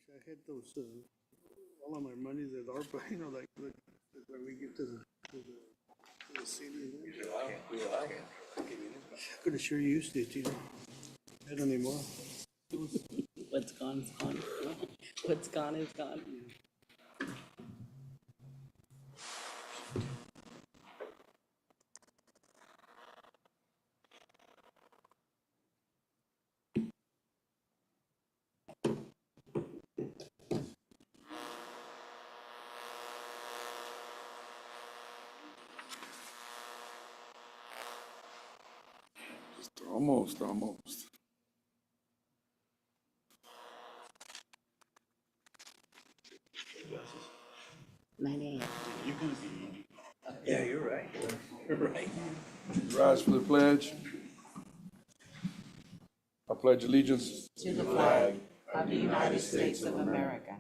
I had those, all of my money that ARPA, like that we give to the city. I could have sure used it, I don't anymore. What's gone is gone. What's gone is gone. Almost. 9 a.m. Yeah, you're right. You're right. Rise for the pledge. I pledge allegiance To the flag of the United States of America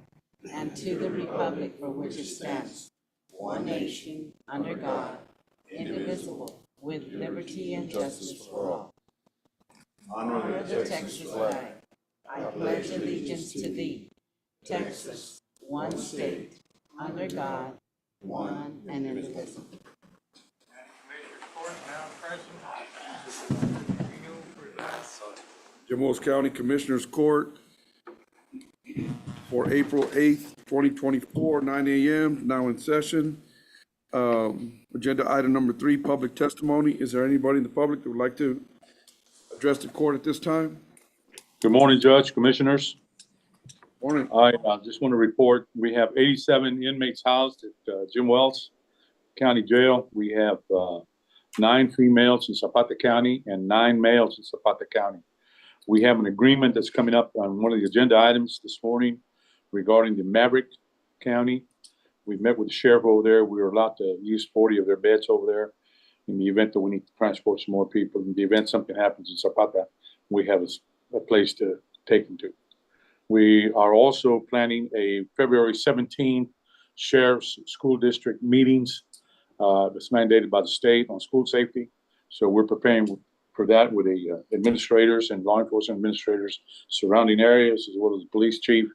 and to the republic for which it stands, one nation, under God, indivisible, with liberty and justice for all. Honor the Texas flag. I pledge allegiance to thee, Texas, one state, under God, one and indivisible. JWC County Commissioners Court for April 8th, 2024, 9 a.m., now in session. Agenda item number 3, public testimony. Is there anybody in the public that would like to address the court at this time? Good morning, Judge, Commissioners. Morning. I just want to report, we have 87 inmates housed at Jim Wells County Jail. We have 9 females in Zapata County and 9 males in Zapata County. We have an agreement that's coming up on one of the agenda items this morning regarding the Maverick County. We met with the sheriff over there. We were allowed to use 40 of their beds over there in the event that we need to transport some more people. In the event something happens in Zapata, we have a place to take them to. We are also planning a February 17th Sheriff's School District meetings that's mandated by the state on school safety. So we're preparing for that with the administrators and law enforcement administrators surrounding areas, as well as the police chief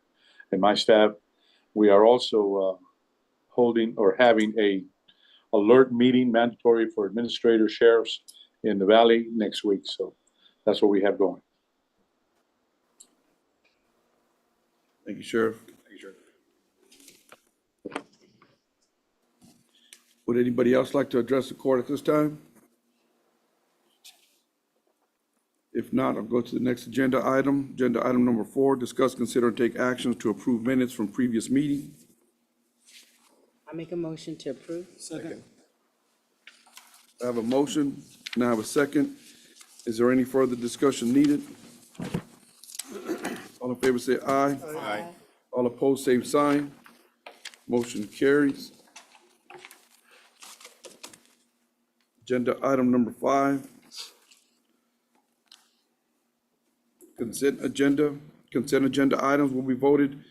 and my staff. We are also holding or having a alert meeting mandatory for administrators, sheriffs in the valley next week. So that's what we have going. Thank you, Sheriff. Would anybody else like to address the court at this time? If not, I'll go to the next agenda item. Agenda item number 4, discuss, consider, and take actions to approve minutes from previous meeting. I make a motion to approve. Second. I have a motion, and I have a second. Is there any further discussion needed? All in favor say aye. Aye. All opposed, same sign. Motion carries. Agenda item number 5. Consent agenda items will be voted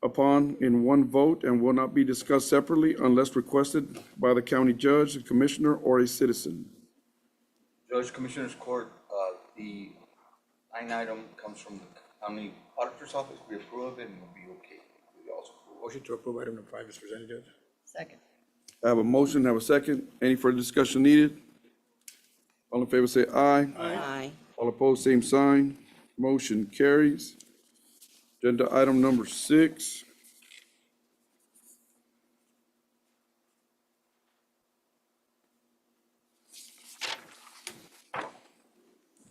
upon in one vote and will not be discussed separately unless requested by the county judge, the commissioner, or a citizen. Judge, Commissioners Court, the line item comes from the county auditor's office. We approve it and it'll be okay. We also approve. Motion to approve item number 5 is presented, Judge. Second. I have a motion, I have a second. Any further discussion needed? All in favor say aye. Aye. All opposed, same sign. Motion carries. Agenda item number 6.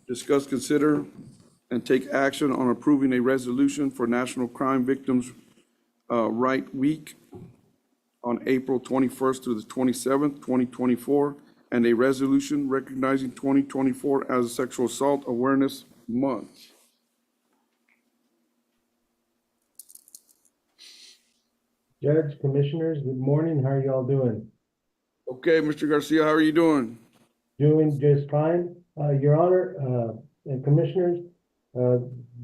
Discuss, consider, and take action on approving a resolution for National Crime Victims' Right Week on April 21st through the 27th, 2024, and a resolution recognizing 2024 as Sexual Assault Awareness Month. Judge, Commissioners, good morning. How are you all doing? Okay, Mr. Garcia, how are you doing? Doing just fine. Your Honor, and Commissioners,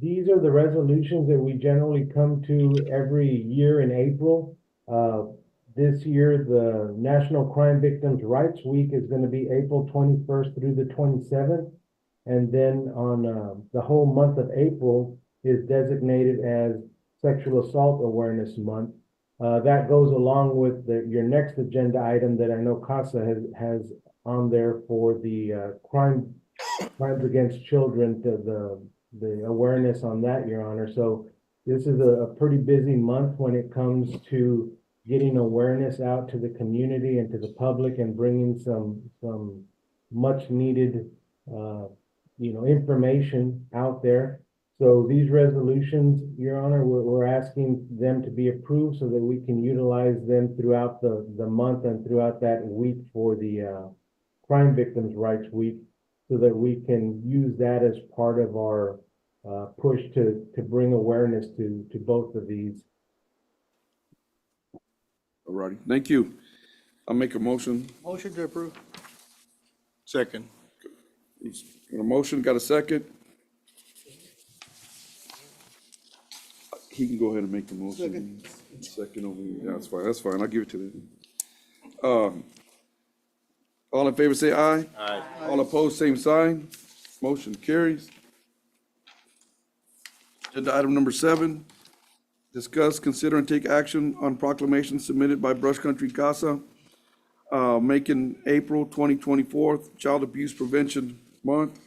these are the resolutions that we generally come to every year in April. This year, the National Crime Victims' Rights Week is going to be April 21st through the 27th. And then on the whole month of April is designated as Sexual Assault Awareness Month. That goes along with your next agenda item that I know CASA has on there for the crimes against children, the awareness on that, Your Honor. So this is a pretty busy month when it comes to getting awareness out to the community and to the public and bringing some much needed, information out there. So these resolutions, Your Honor, we're asking them to be approved so that we can utilize them throughout the month and throughout that week for the Crime Victims' Rights Week, so that we can use that as part of our push to bring awareness to both of these. All righty, thank you. I'll make a motion. Motion to approve. Second. Got a motion, got a second? He can go ahead and make the motion. Second over here. Yeah, that's fine, I'll give it to them. All in favor, say aye. Aye. All opposed, same sign. Motion carries. Agenda item number 7, discuss, consider, and take action on proclamation submitted by Brush Country CASA, making April 2024 Child Abuse Prevention Month.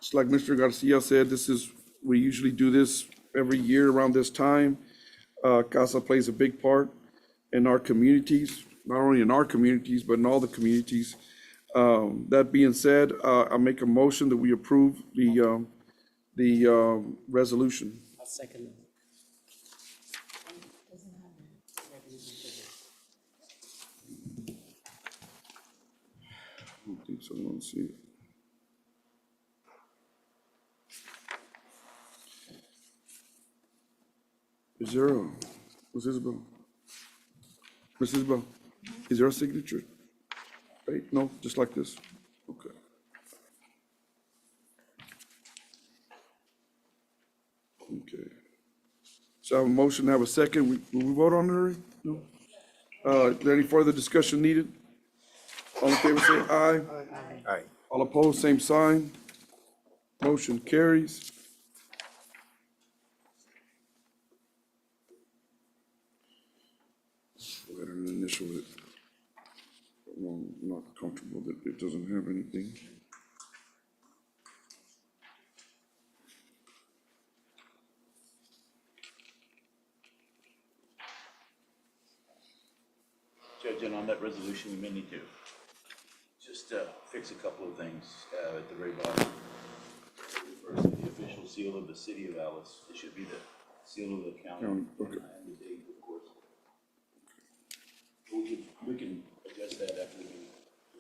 Just like Mr. Garcia said, we usually do this every year around this time. CASA plays a big part in our communities, not only in our communities, but in all the communities. That being said, I make a motion that we approve the resolution. I'll second it. I don't think so, I don't see it. Is there a, Ms. Isabel? Ms. Isabel, is there a signature? Right, no, just like this? Okay. Okay. So I have a motion, have a second. Will we vote on it already? No? Is there any further discussion needed? All in favor, say aye. Aye. All opposed, same sign. Motion carries. Go ahead and initial it. I'm not comfortable that it doesn't have anything. Judge, and on that resolution, we may need to just fix a couple of things at the very bottom. First, the official seal of the city of Alice. It should be the seal of the county. County, okay. And the date, of course. We can adjust that after the meeting.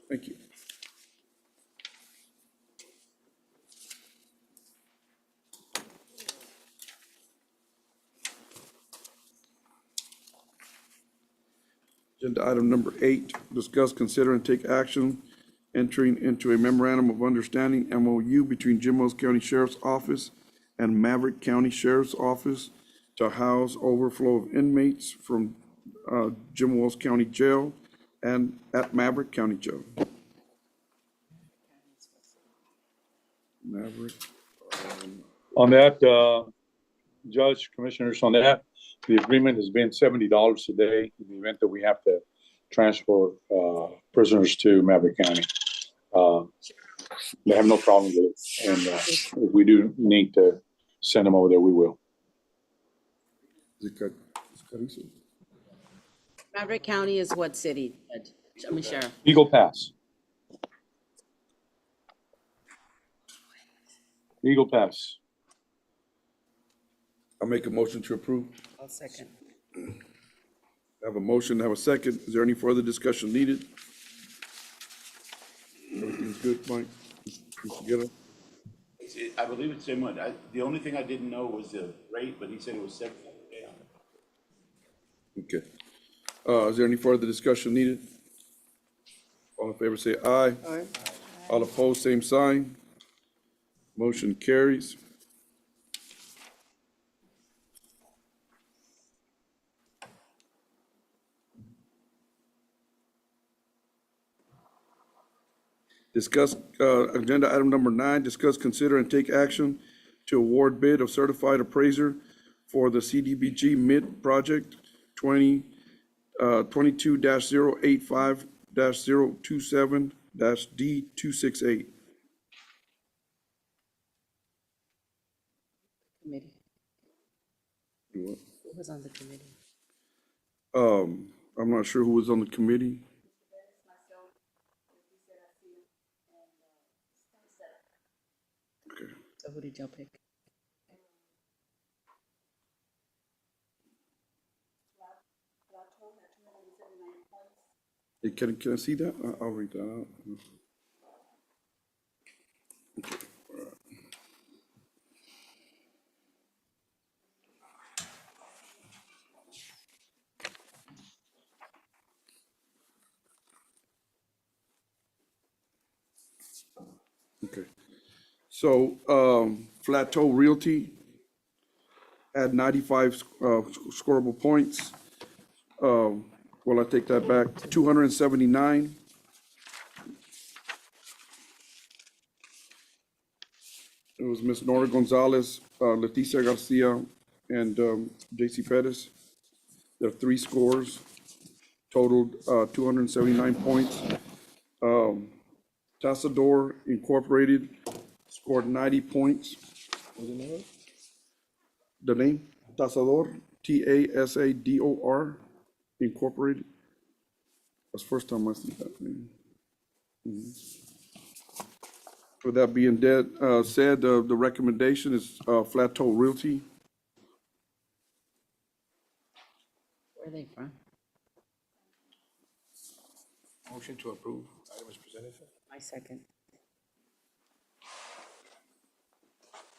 Thank you. Agenda item number 8, discuss, consider, and take action entering into a memorandum of understanding, MOU, between Jim Wells County Sheriff's Office and Maverick County Sheriff's Office to house overflow of inmates from Jim Wells County Jail and at Maverick County Jail. Maverick. On that, Judge, Commissioners, on that, the agreement has been $70 a day in the event that we have to transfer prisoners to Maverick County. They have no problem with it, and if we do need to send them over there, we will. Maverick County is what city, Judge? I mean, Sheriff? Eagle Pass. Eagle Pass. I'll make a motion to approve. I'll second. I have a motion, I have a second. Is there any further discussion needed? Everything's good, Mike? Mr. Guerra? I believe it's the same one. The only thing I didn't know was the rate, but he said it was $7. Okay. Is there any further discussion needed? All in favor, say aye. Aye. All opposed, same sign. Motion carries. Discuss, agenda item number 9, discuss, consider, and take action to award bid of certified appraiser for the CDBG mid project 22-085-027-D268. Committee. Who was on the committee? I'm not sure who was on the committee. Okay. So who did y'all pick? Hey, can I see that? I'll read that out. Okay, all right. Okay. So, Plateau Realty had 95 scorable points. Well, I take that back, 279. It was Miss Nora Gonzalez, Leticia Garcia, and J.C. Pettis. There are 3 scores, totaled 279 points. Tasador Incorporated scored 90 points. What's the name? The name? Tasador, Tasador Incorporated. That's the first time I see that name. With that being said, the recommendation is Plateau Realty. Where are they from? Motion to approve. Item is presented, sir. My second.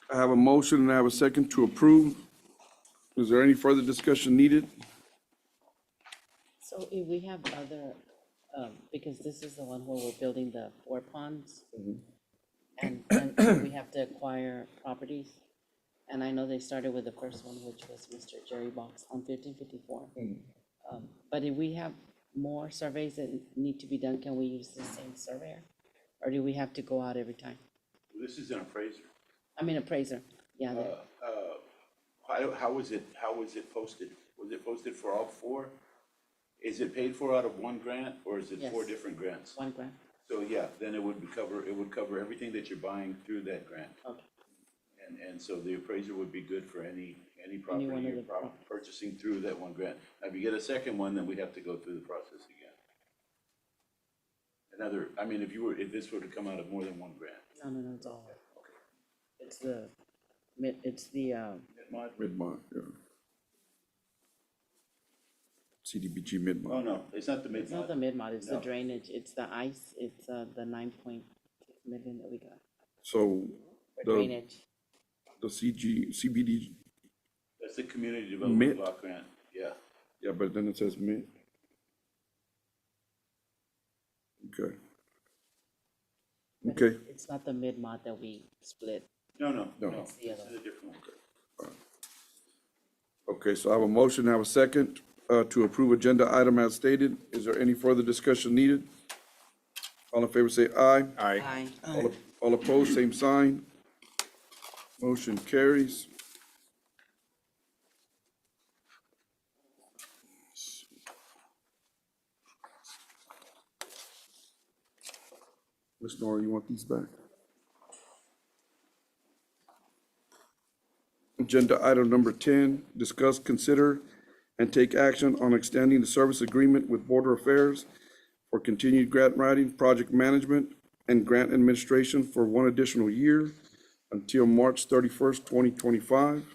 I have a motion and I have a second to approve. Is there any further discussion needed? So if we have other, because this is the one where we're building the 4 ponds, and we have to acquire properties. And I know they started with the first one, which was Mr. Jerry Box on 1554. But if we have more surveys that need to be done, can we use the same surveyor? Or do we have to go out every time? This is an appraiser. I mean appraiser, yeah. How was it posted? Was it posted for all 4? Is it paid for out of one grant, or is it 4 Yes. different grants? 1 grant, So yeah, then it would cover everything that you're buying through that grant. okay. And so the appraiser would be good for any property one of you're the properties. purchasing through that one grant. Now, if you get a second one, then we'd have to go through the process again. If this were to come out of more than one grant. No, it's all. It's the, Mid-Mont, yeah. CDBG Mid-Mont. Oh, no, it's not the it's not mid-mod. the mid-mod, it's the No. drainage, it's the ice, it's the 9.6 million that we got So for the, drainage. the CBD, That's the community development Mid? block grant, yeah. yeah, but then it says mid. Okay. But Okay, it's not the mid-mod that we split. No, No. it's the other a different one. okay, so I have a motion, I have a second to approve agenda item as stated. Is there any further discussion needed? All in favor say aye. Aye. All opposed, same sign. Motion carries. Ms. Nora, you want these back? Agenda item number 10, discuss, consider, and take action on extending the service agreement with Border Affairs for continued grant writing, project management, and grant administration for 1 additional year until March 31st, 2025.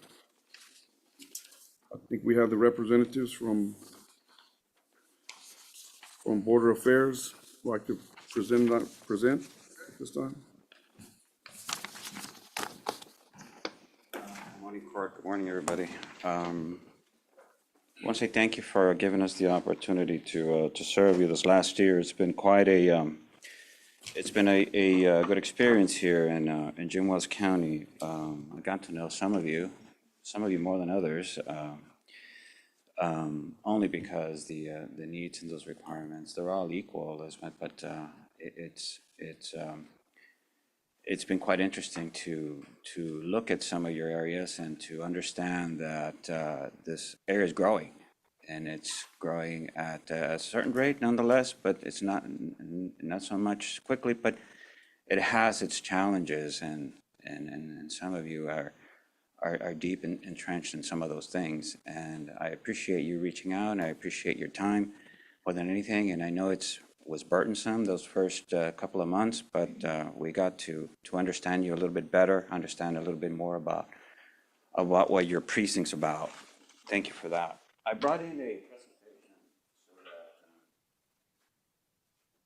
I think we have the representatives from Border Affairs who like to present at this time. Good morning, Court. Good morning, everybody. I want to say thank you for giving us the opportunity to serve you this last year. It's been quite a good experience here in Jim Wells County. I got to know some of you more than others, only because the needs and those it's been quite interesting to look at some of your areas and to understand that this area is growing. And it's growing at a certain rate nonetheless, but it's not so much quickly, but it has its challenges, and some of you are deep entrenched in some of those things. And I appreciate you reaching out, and I appreciate your time more than anything. And I know was burdensome those first couple of months, but we got to understand you a little bit better, understand a little bit more about what your precinct's about. Thank you for that. I brought in a presentation so that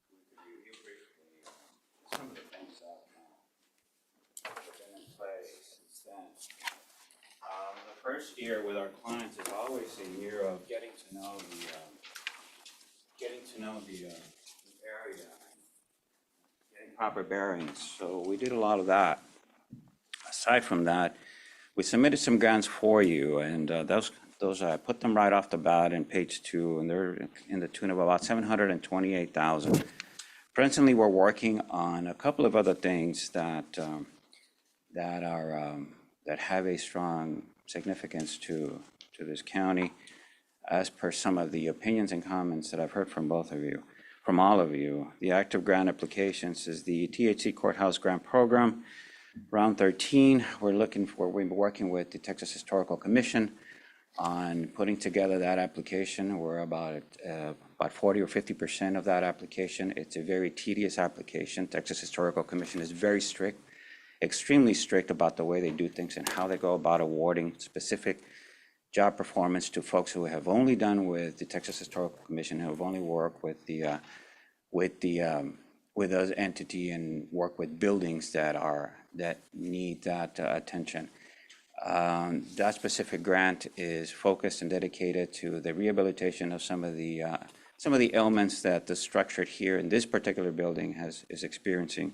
we could review briefly some of the things that have been in place since then. The first year with our clients is always a year of getting to know the area, getting proper bearings. So we did a lot of that. Aside from that, we submitted some grants for you, and those I put them right off the bat in page 2, and they're in the tune of about $728,000. Presently, we're working on a couple of other things that have a strong significance to this county, as per some of the opinions and comments that I've heard from all of you. The active grant applications is the THC Courthouse Grant Program, round 13. We're working with the Texas Historical Commission on putting together that application. We're about 40 or 50% of that application. It's a very tedious application. Texas Historical Commission is very strict, extremely strict about the way they do things and how they go about awarding specific job performance to folks who have only done with the Texas Historical Commission, who have only worked with those entity and work with buildings that need that attention. That specific grant is focused and dedicated to the rehabilitation of some of the ailments that the structure here in this particular building is experiencing.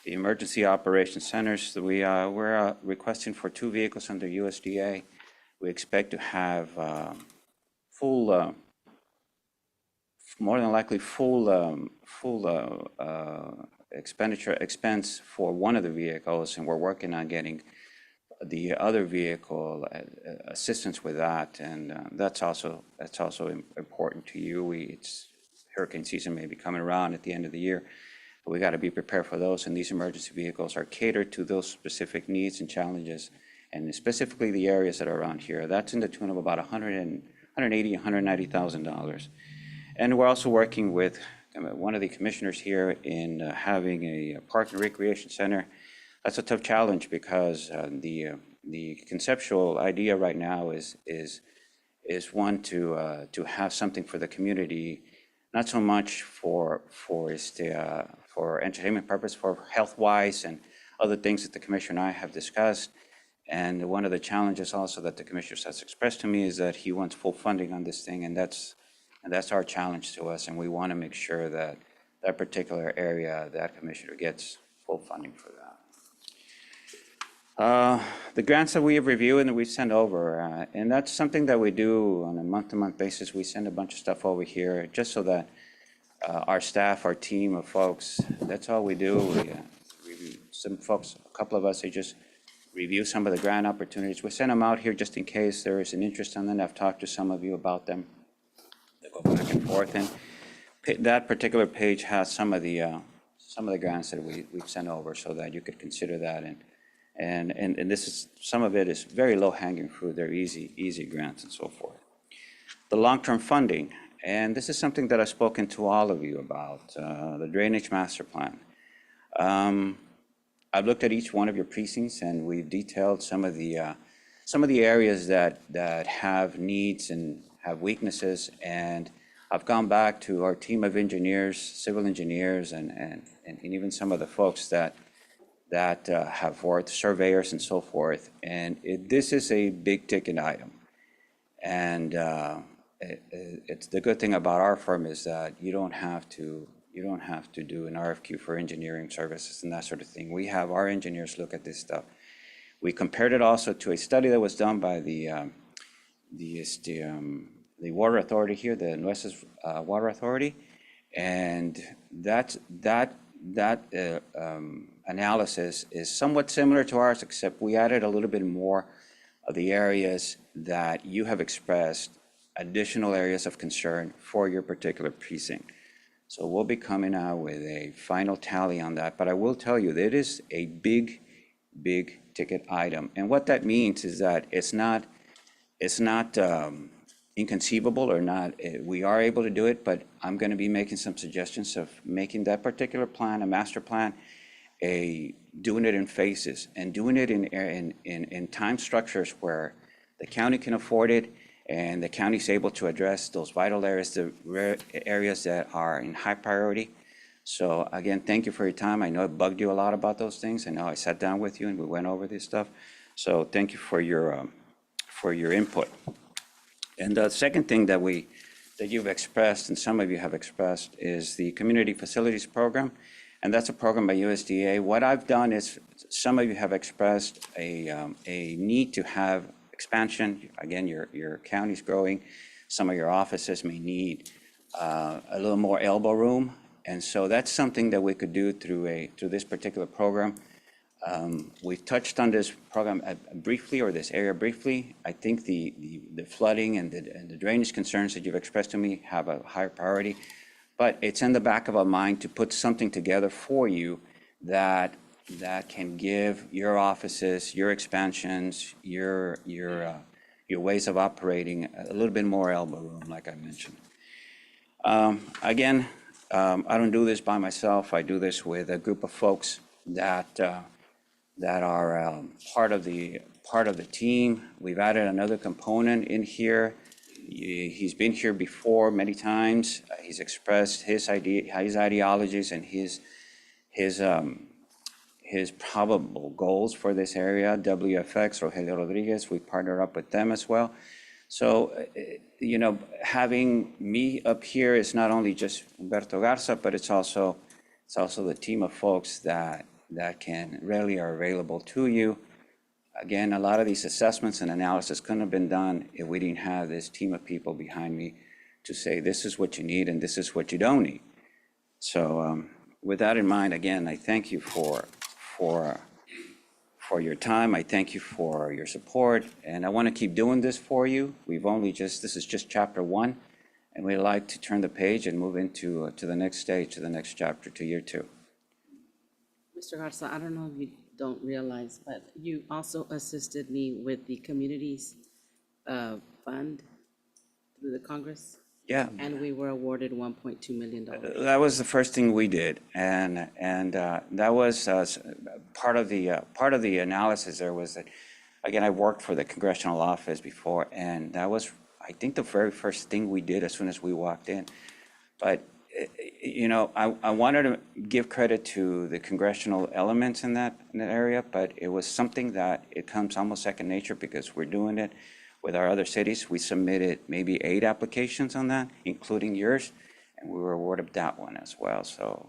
The emergency operations centers, we're requesting for 2 vehicles under USDA. We expect to have more than likely full expense for one of the vehicles, and we're working on getting the other vehicle assistance with that, and that's also important to you. It's hurricane season may be coming around at the end of the year, but we got to be prepared for those, and these emergency vehicles are catered to those specific needs and challenges, and specifically the areas that are around here. That's in the tune of about $180,000, $190,000. And we're also working with one of the commissioners here in having a park and recreation center. That's a tough challenge because the conceptual idea right now is one to have something for the community, not so much for entertainment purpose, for health-wise and other things that the commissioner and I have discussed. And one of the challenges also that the commissioner has expressed to me is that he wants full funding on this thing, and that's our challenge to us, and we want to make sure that that particular area, that commissioner gets full funding for that. The grants that we have reviewed and we send over, and that's something that we do on a month-to-month basis. We send a bunch of stuff over here just so that our staff, our team of folks, that's all we do. We review some folks, a couple of us, they just review some of the grant opportunities. We send them out here just in case there is an interest in them. I've talked to some of you about them. They go back and forth, and that particular page has some of the grants that we've sent over so that you could consider that. And this is, some of it is very low-hanging fruit. They're easy grants and so forth. The long-term funding, and this is something that I've spoken to all of you about, the drainage master plan. I've looked at each one of your precincts, and we've detailed some of the areas that have needs and have weaknesses. And I've gone back to our team of engineers, civil engineers, and even some of the folks that have worked, surveyors and so forth. And this is a big ticket item. And it's the good thing about our firm is that you don't have to do an RFQ for engineering services and that sort of thing. We have our engineers look at this stuff. We compared it also to a study that was done by the water authority here, the Nueces Water Authority, and that analysis is somewhat similar to ours, except we added a little bit more of the areas that you have expressed additional areas of concern for your particular precinct. So we'll be coming out with a final tally on that, but I will tell you, that it is a big ticket item. And what that means is that it's not inconceivable or not, we are able to do it, but I'm going to be making some suggestions of making that particular plan, a master plan, doing it in phases and doing it in time structures where the county can afford it and the county's able to address those vital areas, the areas that are in high priority. So again, thank you for your time. I know it bugged you a lot about those things. I know I sat down with you and we went over this stuff. So thank you for your input. And the second thing that you've expressed, and some of you have expressed, is the Community Facilities Program. And that's a program by USDA. What I've done is, some of you have expressed a need to have expansion. Again, your county's growing. Some of your offices may need a little more elbow room. And so that's something that we could do through this particular program. We've touched on this program briefly, or this area briefly. I think the flooding and the drainage concerns that you've expressed to me have a higher priority, but it's in the back of our mind to put something together for you that can give your offices, your expansions, your ways of operating a little bit more elbow room, like I mentioned. Again, I don't do this by myself. I do this with a group of folks that are part of the team. We've added another component in here. He's been here before many times. He's expressed his ideologies and his probable goals for this area. WFX, Rogelio Rodriguez, we partnered up with them as well. So, having me up here is not only just Humberto Garza, but it's also the team of folks that can really are available to you. Again, a lot of these assessments and analysis couldn't have been done if we didn't have this team of people behind me to say, this is what you need and this is what you don't need. So with that in mind, again, I thank you for your time. I thank you for your support, and I want to keep doing this for you. This is just chapter 1, and we'd like to turn the page and move into to the next stage, to the next chapter, to year 2. Mr. Garza, I don't know if you don't realize, but you also assisted me with the communities fund through the Congress. Yeah. And we were awarded $1.2 million. That was the first thing we did, and that was part of the analysis. There was that, again, I worked for the congressional office before, and that was, I think, the very first thing we did as soon as we walked in. But I wanted to give credit to the congressional elements in that area, but it was something that it comes almost second nature because we're doing it with our other cities. We submitted maybe 8 applications on that, including yours, and we were awarded that one as well. So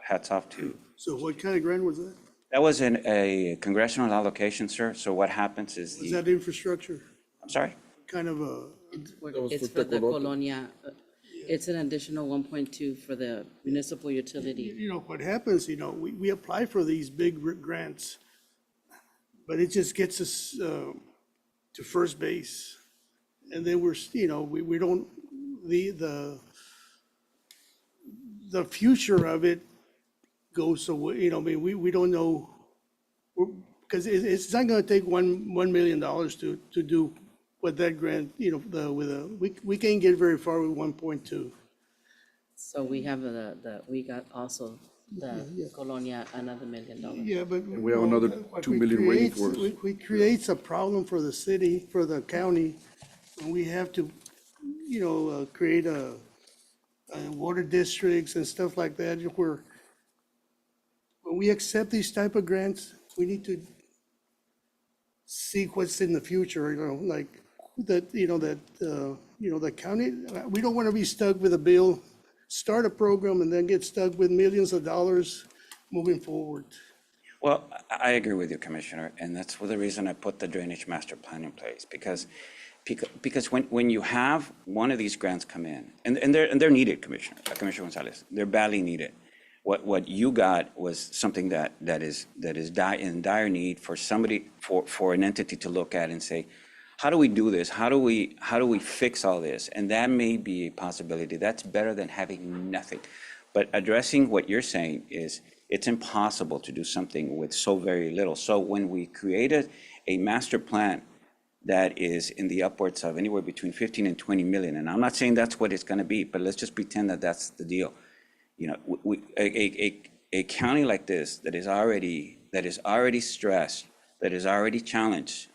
hats off to. So what kind of grant was that? That was in a congressional allocation, sir. So what happens is Was that infrastructure? I'm sorry? Kind of a, It's for the Colonia. It's an additional 1.2 for the municipal utility. what happens, we apply for these big grants, but it just gets us to first base. And then we don't, the future of it goes away, we don't know, because it's not gonna take $1 million to do what that grant, we can't get very far with 1.2. So we have we got also the Colonia, another $1 million. Yeah, but. And we have another what 2 we million waiting create- for us. We creates a problem for the city, for the county, and we have to, create a water districts and stuff like that, where when we accept these type of grants, we need to see what's in the future, like that, the county, we don't want to be stuck with a bill, start a program and then get stuck with millions of dollars moving forward. Well, I agree with you, Commissioner, and that's the reason I put the drainage master plan in place, because when you have one of these grants come in, and they're needed, Commissioner Gonzalez, they're badly needed, What you got was something that is in dire need for somebody, for an entity to look at and say, how do we do this? How do we fix all this? And that may be a possibility. That's better than having nothing. But addressing what you're saying is, it's impossible to do something with so very little. So when we created a master plan that is in the upwards of anywhere between 15 and 20 million, and I'm not saying that's what it's going to be, but let's just pretend that that's the deal. You know, a county like this that is already stressed, that is already challenged.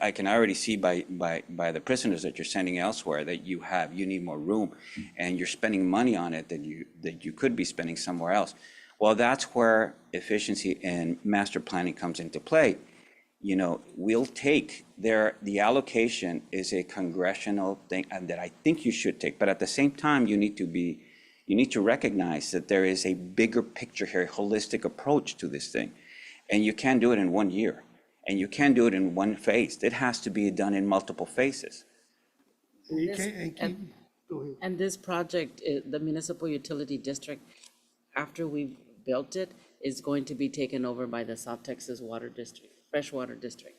I can already see by the prisoners that you're sending elsewhere that you need more room, and you're spending money on it that you could be spending somewhere else. Well, that's where efficiency and master planning comes into play. You know, we'll take the allocation is a congressional thing, and that I think you should take, but at the same time, you need to recognize that there is a bigger picture here, a holistic approach to this thing. And you can't do it in 1 year, and you can't do it in one phase. It has to be done in multiple phases. And you This- can't, and keep, go ahead. And this project, the municipal utility district, after we've built it, is going to be taken over by the South Texas Water District, Freshwater District.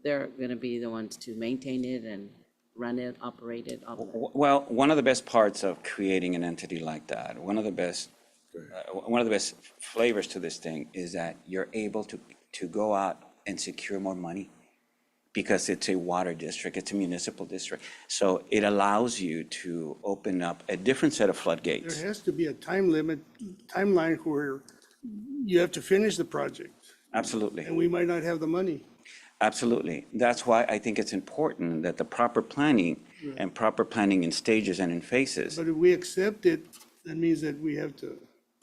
They're gonna be the ones to maintain it and run it, operate it. Well, one of the best parts of creating an entity like that, one of the best flavors to this thing is that you're able to go out and secure more money, because it's a water district, it's a municipal district. So it allows you to open up a different set of floodgates. There has to be a timeline where you have to finish the project, Absolutely. and we might not have the money. Absolutely. That's why I think it's important that the proper planning and proper planning in stages and in phases. But if we accept it, that means that we have to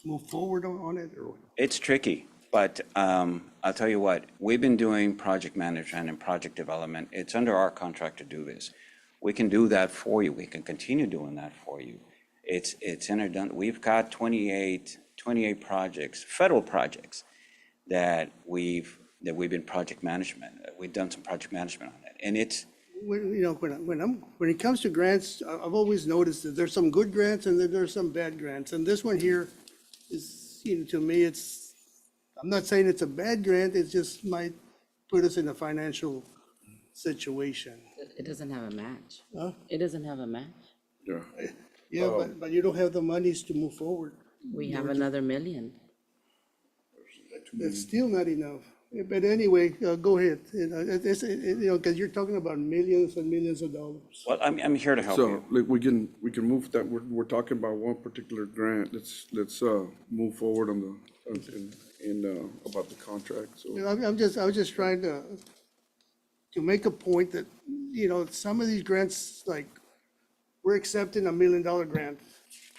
move forward on it, or what? It's tricky, but I'll tell you what, we've been doing project management and project development. It's under our contract to do this. We can do that for you. We can continue doing that for you. It's interdone. We've got 28 projects, federal projects, that we've been project management. We've done some project management on it, and it's, When it comes to grants, I've always noticed that there's some good grants and then there's some bad grants. And this one here is, to me, I'm not saying it's a bad grant, it just might put us in a financial situation. It doesn't have a match. Huh? It doesn't have a match. Yeah. Yeah, but you don't have the monies to move forward. We have another million. It's still not enough. But anyway, go ahead. Because you're talking about millions and millions of dollars. well, I'm here to help So, you. like, we can move that, we're talking about one particular grant. Let's move forward on about the contract, so. I was just trying to make a point that, some of these grants, like, we're accepting $1 million grant.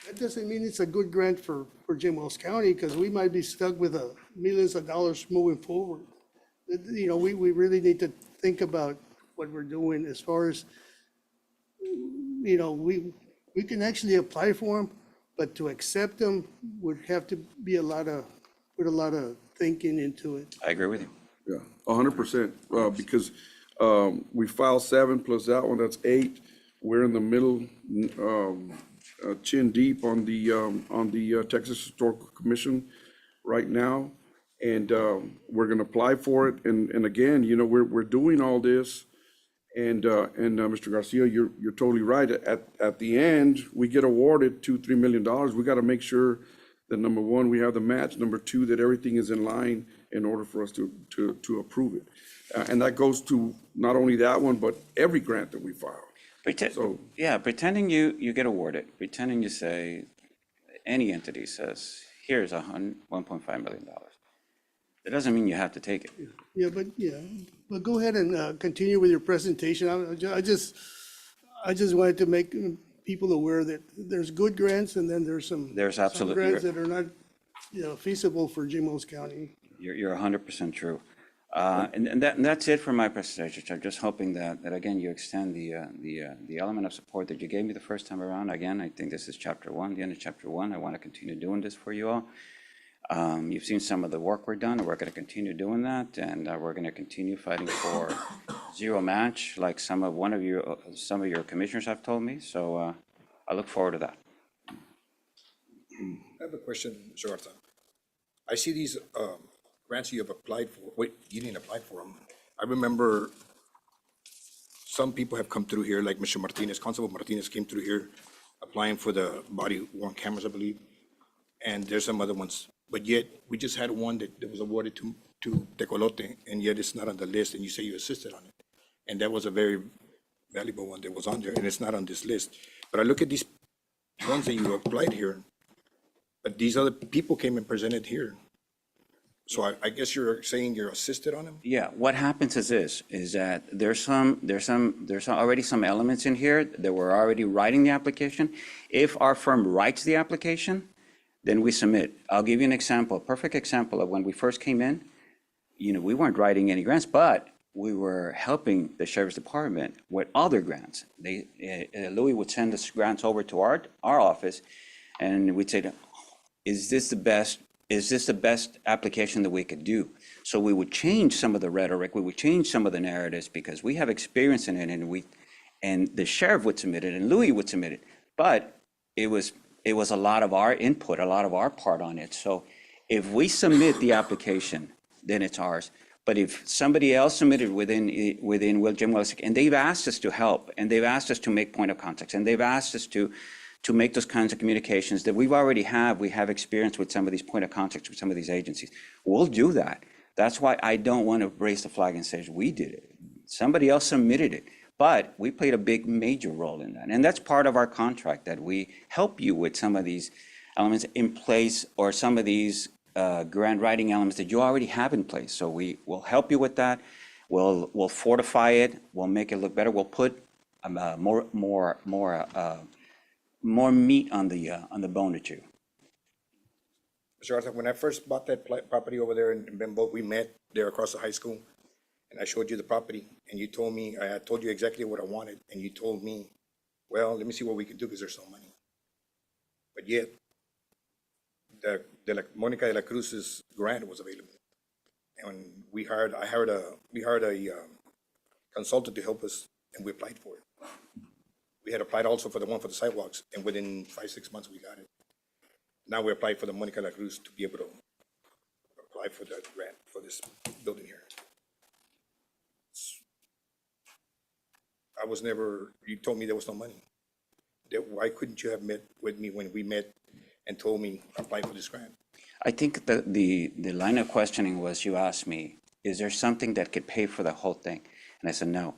That doesn't mean it's a good grant for Jim Wells County, because we might be stuck with millions of dollars moving forward. We really need to think about what we're doing as far as, we can actually apply for them, but to accept them would have to be put a lot of thinking into it. I agree with you. Yeah, 100%, because we filed 7 plus that one, that's 8. We're in the middle, chin deep on the Texas Historical Commission right now, and we're gonna apply for it. And again, we're doing all this, and Mr. Garcia, you're totally right. At the end, we get awarded $2-3 million. We got to make sure that, number one, we have the match. Number two, that everything is in line in order for us to approve it. And that goes to not only that one, but every grant that we file. So- Pretending you get awarded, pretending you say, any entity says, here's $1.5 million. That doesn't mean you have to take it. But go ahead and continue with your presentation. I just wanted to make people aware that there's good grants and then there's some absolutely- grants that are not, feasible for Jim Wells County. You're 100% true. And that's it for my presentation. I'm just hoping that again, you extend the element of support that you gave me the first time around. Again, I think this is chapter 1, the end of chapter 1. I want to continue doing this for you all. You've seen some of the work we're done, and we're going to continue doing that, and we're going to continue fighting for zero match, like some of your commissioners have told me. So I look forward to that. I have a question, Mr. Garza. I see these grants you have applied for. Wait, you didn't apply for them. I remember some people have come through here, like Mr. Martinez, Constable Martinez came through here applying for the body worn cameras, I believe. And there's some other ones. But yet, we just had one that was awarded to Tecolote, and yet it's not on the list, and you say you assisted on it. And that was a very valuable one that was on there, and it's not on this list. But I look at these ones that you applied here, but these other people came and presented here. So I guess you're saying you're assisted on them? Yeah, what happens is this, is that there's already some elements in here that we're already writing the application. If our firm writes the application, then we submit. I'll give you an example, a perfect example of when we first came in. We weren't writing any grants, but we were helping the sheriff's department with other grants. Louis would send us grants over to our office, and we'd say, is this the best application that we could do? So we would change some of the rhetoric, we would change some of the narratives, because we have experience in it, and the sheriff would submit it, and Louis would submit it. But it was a lot of our input, a lot of our part on it. So if we submit the application, then it's ours. But if somebody else submitted within JWC, and they've asked us to help, and they've asked us to make point of contacts, and they've asked us to make those kinds of communications that we have experience with some of these point of contacts with some of these agencies. We'll do that. That's why I don't want to raise the flag and say, we did it. Somebody else submitted it. But we played a big, major role in that. And that's part of our contract, that we help you with some of these elements in place, or some of these grant writing elements that you already have in place. So we will help you with that. We'll fortify it. We'll make it look better. We'll put more meat on the bone to chew. Mr. Arthur, when I first bought that property over there in Bimbo, we met there across the high school, and I showed you the property, and you told me, I told you exactly what I wanted, and you told me, well, let me see what we can do, because there's no money. But yet, Monica de la Cruz's grant was available, and we hired a consultant to help us, and we applied for it. We had applied also for the one for the sidewalks, and within 5-6 months, we got it. Now we applied for the Monica de la Cruz to be able to apply for the grant for this building here. You told me there was no money. Why couldn't you have met with me when we met and told me apply for this grant? I think the line of questioning was, you asked me, is there something that could pay for the whole thing? And I said, no.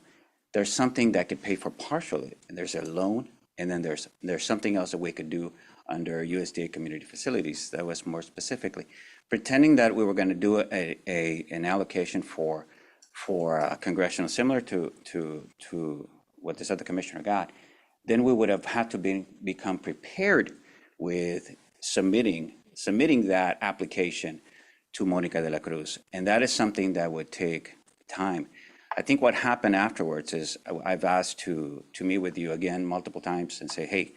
There's something that could pay for partially, and there's a loan, and then there's something else that we could do under USDA community facilities. That was more specifically pretending that we were going to do an allocation for congressional, similar to what this other commissioner got. Then we would have had to become prepared with submitting that application to Monica de la Cruz, and that is something that would take time. I think what happened afterwards is I've asked to meet with you again multiple times and say, hey,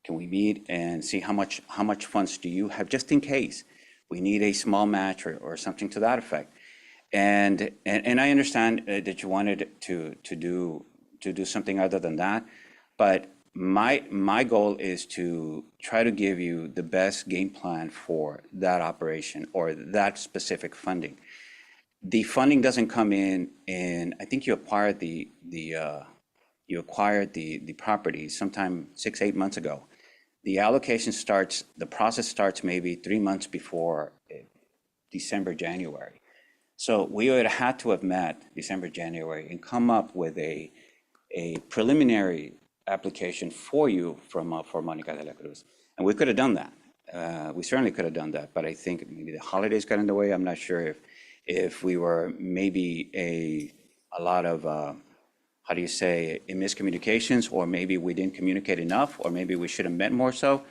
can we meet and see how much funds do you have, just in case we need a small match or something to that effect. And I understand that you wanted to do something other than that, but my goal is to try to give you the best game plan for that operation or that specific funding. The funding doesn't come in, I think you acquired the property sometime 6-8 months ago. The allocation starts, the process starts maybe 3 months before December, January. So we would have had to have met December, January and come up with a preliminary application for you for Monica de la Cruz. And we could have done that. We certainly could have done that, but I think maybe the holidays got in the way. I'm not sure if we were maybe a lot of, how do you say, in miscommunications, or maybe we didn't communicate enough, or maybe we should have met more so.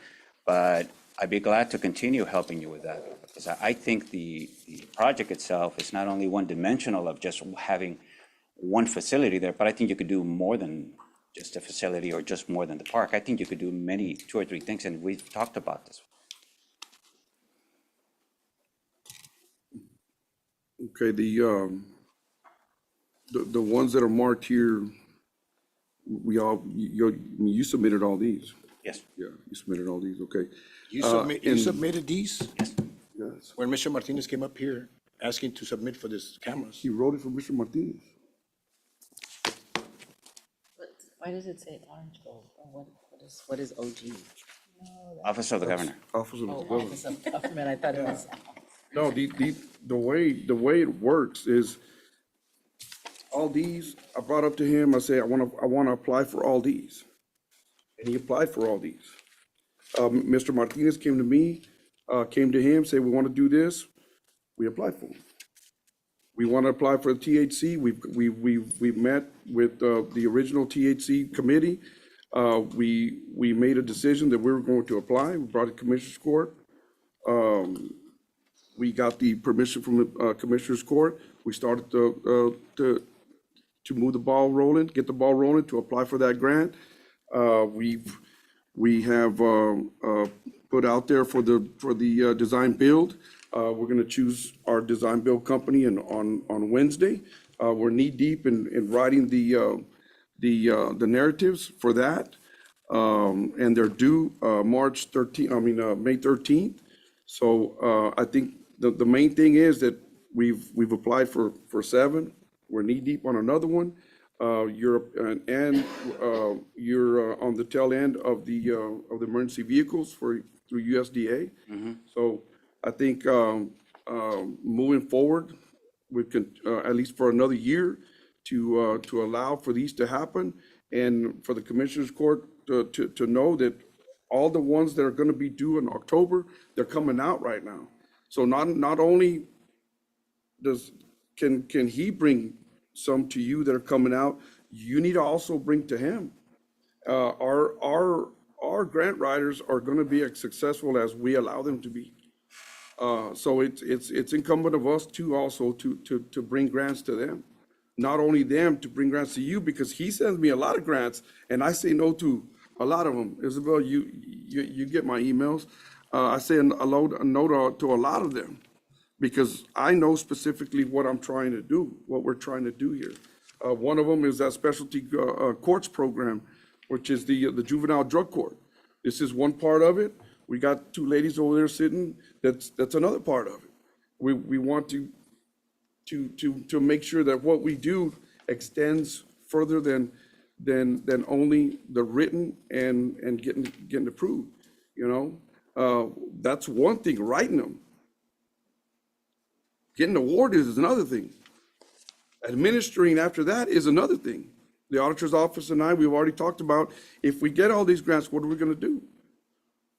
But I'd be glad to continue helping you with that, because I think the project itself is not only one-dimensional of just having one facility there, but I think you could do more than just a facility or just more than the park. I think you could do 2 or 3 things, and we've talked about this. Okay, the ones that are marked here, you submitted all these? Yes. Yeah, you submitted all these, okay. You submitted these? Yes. ordinance. When Mr. Martinez came up here asking to submit for this cameras. He wrote it for Mr. Martinez. Why does it say orange gold? Or what is OG? Office of the Governor. Office of the Oh, Governor. Office of Government, I thought it was. No, the way it works is, all these, I brought up to him, I say, I wanna apply for all these. And he applied for all these. Mr. Martinez came to me, came to him, said, we wanna do this, we applied for it. We wanna apply for the THC, we've met with, the original THC committee. We made a decision that we were going to apply, we brought it to Commissioner's Court. We got the permission from the Commissioner's Court. We started to move the ball rolling, get the ball rolling to apply for that grant. We have put out there for the design build. We're gonna choose our design build company on Wednesday. We're knee deep in writing the narratives for that. And they're due May 13th. So I think the main thing is that we've applied for 7. We're knee deep on another one. You're on the tail end of the emergency vehicles through USDA. So I think moving forward, we can at least for another year to allow for these to happen, and for the Commissioners Court to know that all the ones that are going to be due in October, they're coming out right now. So not only can he bring some to you that are coming out, you need to also bring to him. Our grant writers are going to be as successful as we allow them to be. So it's incumbent of us too also to bring grants to them. Not only them, to bring grants to you, because he sends me a lot of grants and I say no to a lot of them. Isabel, you get my emails. I say a no to a lot of them because I know specifically what I'm trying to do, what we're trying to do here. One of them is that specialty courts program, which is the juvenile drug court. This is one part of it. We got 2 ladies over there sitting. That's another part of it. We want to make sure that what we do extends further than only the written and getting approved. That's one thing. Writing them, getting awarded is another thing. Administering after that is another thing. The auditor's office and we've already talked about, if we get all these grants, what are we going to do?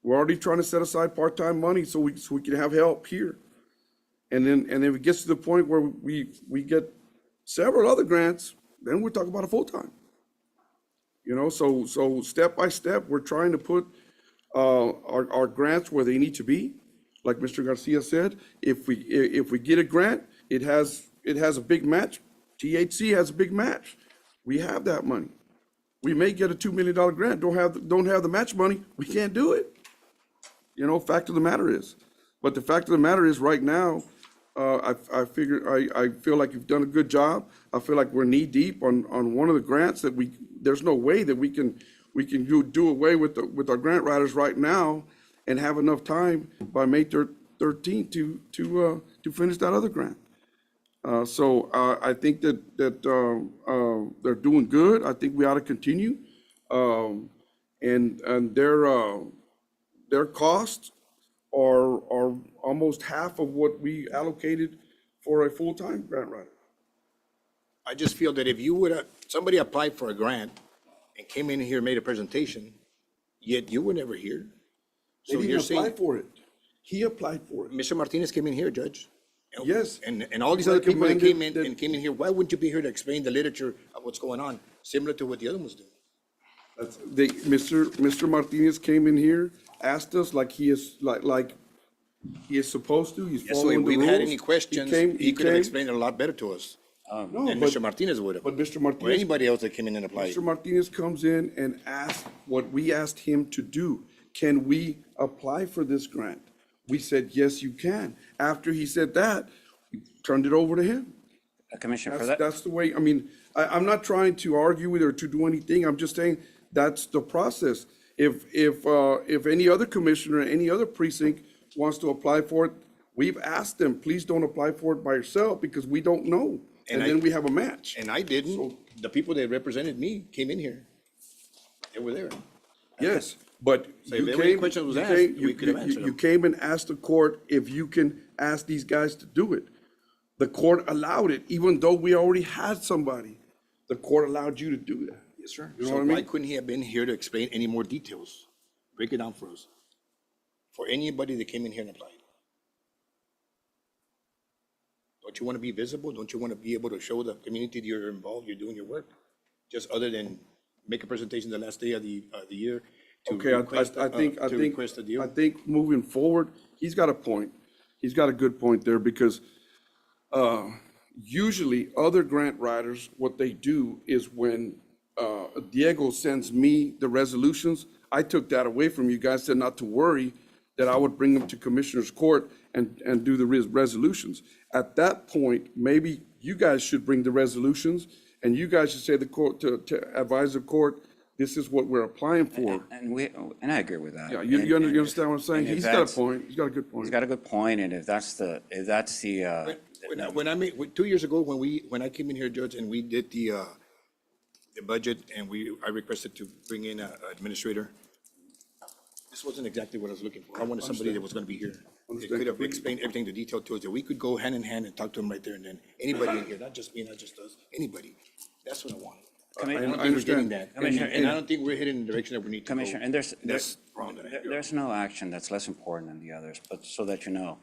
We're already trying to set aside part-time money so we can have help here. And then if it gets to the point where we get several other grants, then we're talking about a full-time. So step by step, we're trying to put our grants where they need to be. Like Mr. Garcia said, if we get a grant, it has a big match. THC has a big match. We have that money. We may get a $2 million grant, don't have the match money, we can't do it. Fact of the matter is. But the fact of the matter is, right now, I feel like you've done a good job. I feel like we're knee deep on one of the grants that there's no way that we can do away with our grant writers right now and have enough time by May 13th to finish that other grant. So I think that they're doing good. I think we ought to continue. And their costs are almost half of what we allocated for a full-time grant writer. I just feel that if you would, somebody applied for a grant and came in here and made a presentation, yet you were never here. They So didn't you're apply saying, for it. He applied for it. Mr. Martinez came in here, Judge. Yes. And all these other people that Recommended came in here, why wouldn't you be here to explain the literature of what's going on, similar to what the other ones do? Mr. Martinez came in here, asked us like he is supposed to. He's Yes, so following if the we've rules. had any questions, he could have came- explained it a lot better to us No, than but- Mr. Martinez would have. But Mr. Or Martinez, anybody else that came in and applied. Mr. Martinez comes in and asks what we asked him to do. Can we apply for this grant? We said, yes, you can. After he said that, we turned it over to him. Commissioner, for that, That's the way, I'm not trying to argue with or to do anything. I'm just saying that's the process. If any other commissioner, any other precinct wants to apply for it, We've asked them, please don't apply for it by yourself because we don't know. And And then we have a match. And I didn't. The people that represented me came in here. They were there. Yes, but So you if there were any came, questions was you asked, came, we could have answered you them. came and asked the court if you can ask these guys to do it. The court allowed it, even though we already had somebody. The court allowed you to do that. Yes, sir. You know So what I why mean? couldn't he have been here to explain any more details? Break it down for us. For anybody that came in here and applied. Don't you want to be visible? Don't you want to be able to show the community that you're involved, you're doing your work? Just other than make a presentation the last day of the year to Okay, request, I think, to request a deal? I think moving forward, he's got a point. He's got a good point there because usually other grant writers, what they do is when Diego sends me the resolutions, I took that away from you guys, said not to worry, that I would bring them to Commissioner's Court and do the resolutions. At that point, maybe you guys should bring the resolutions and you guys should say the court, to advise the court, this is what we're applying for. And I agree with that. Yeah, you understand what I'm saying? and if He's got a that's- point. He's got a good He's point. got a good point, and if that's the, When I made, 2 years ago, when I came in here, Judge, and we did the budget and I requested to bring in an administrator, this wasn't exactly what I was looking for. I wanted somebody that was gonna be here. They could have explained everything, the detail to us, that we could go hand in hand and talk to them right there and then. Anybody in here, not just me, not just us, anybody. That's what I wanted. I don't think we're getting that. And I don't think we're heading in the direction that we need to go. Commissioner, and That's wrong. there's no action that's less important than the others, but so that you know,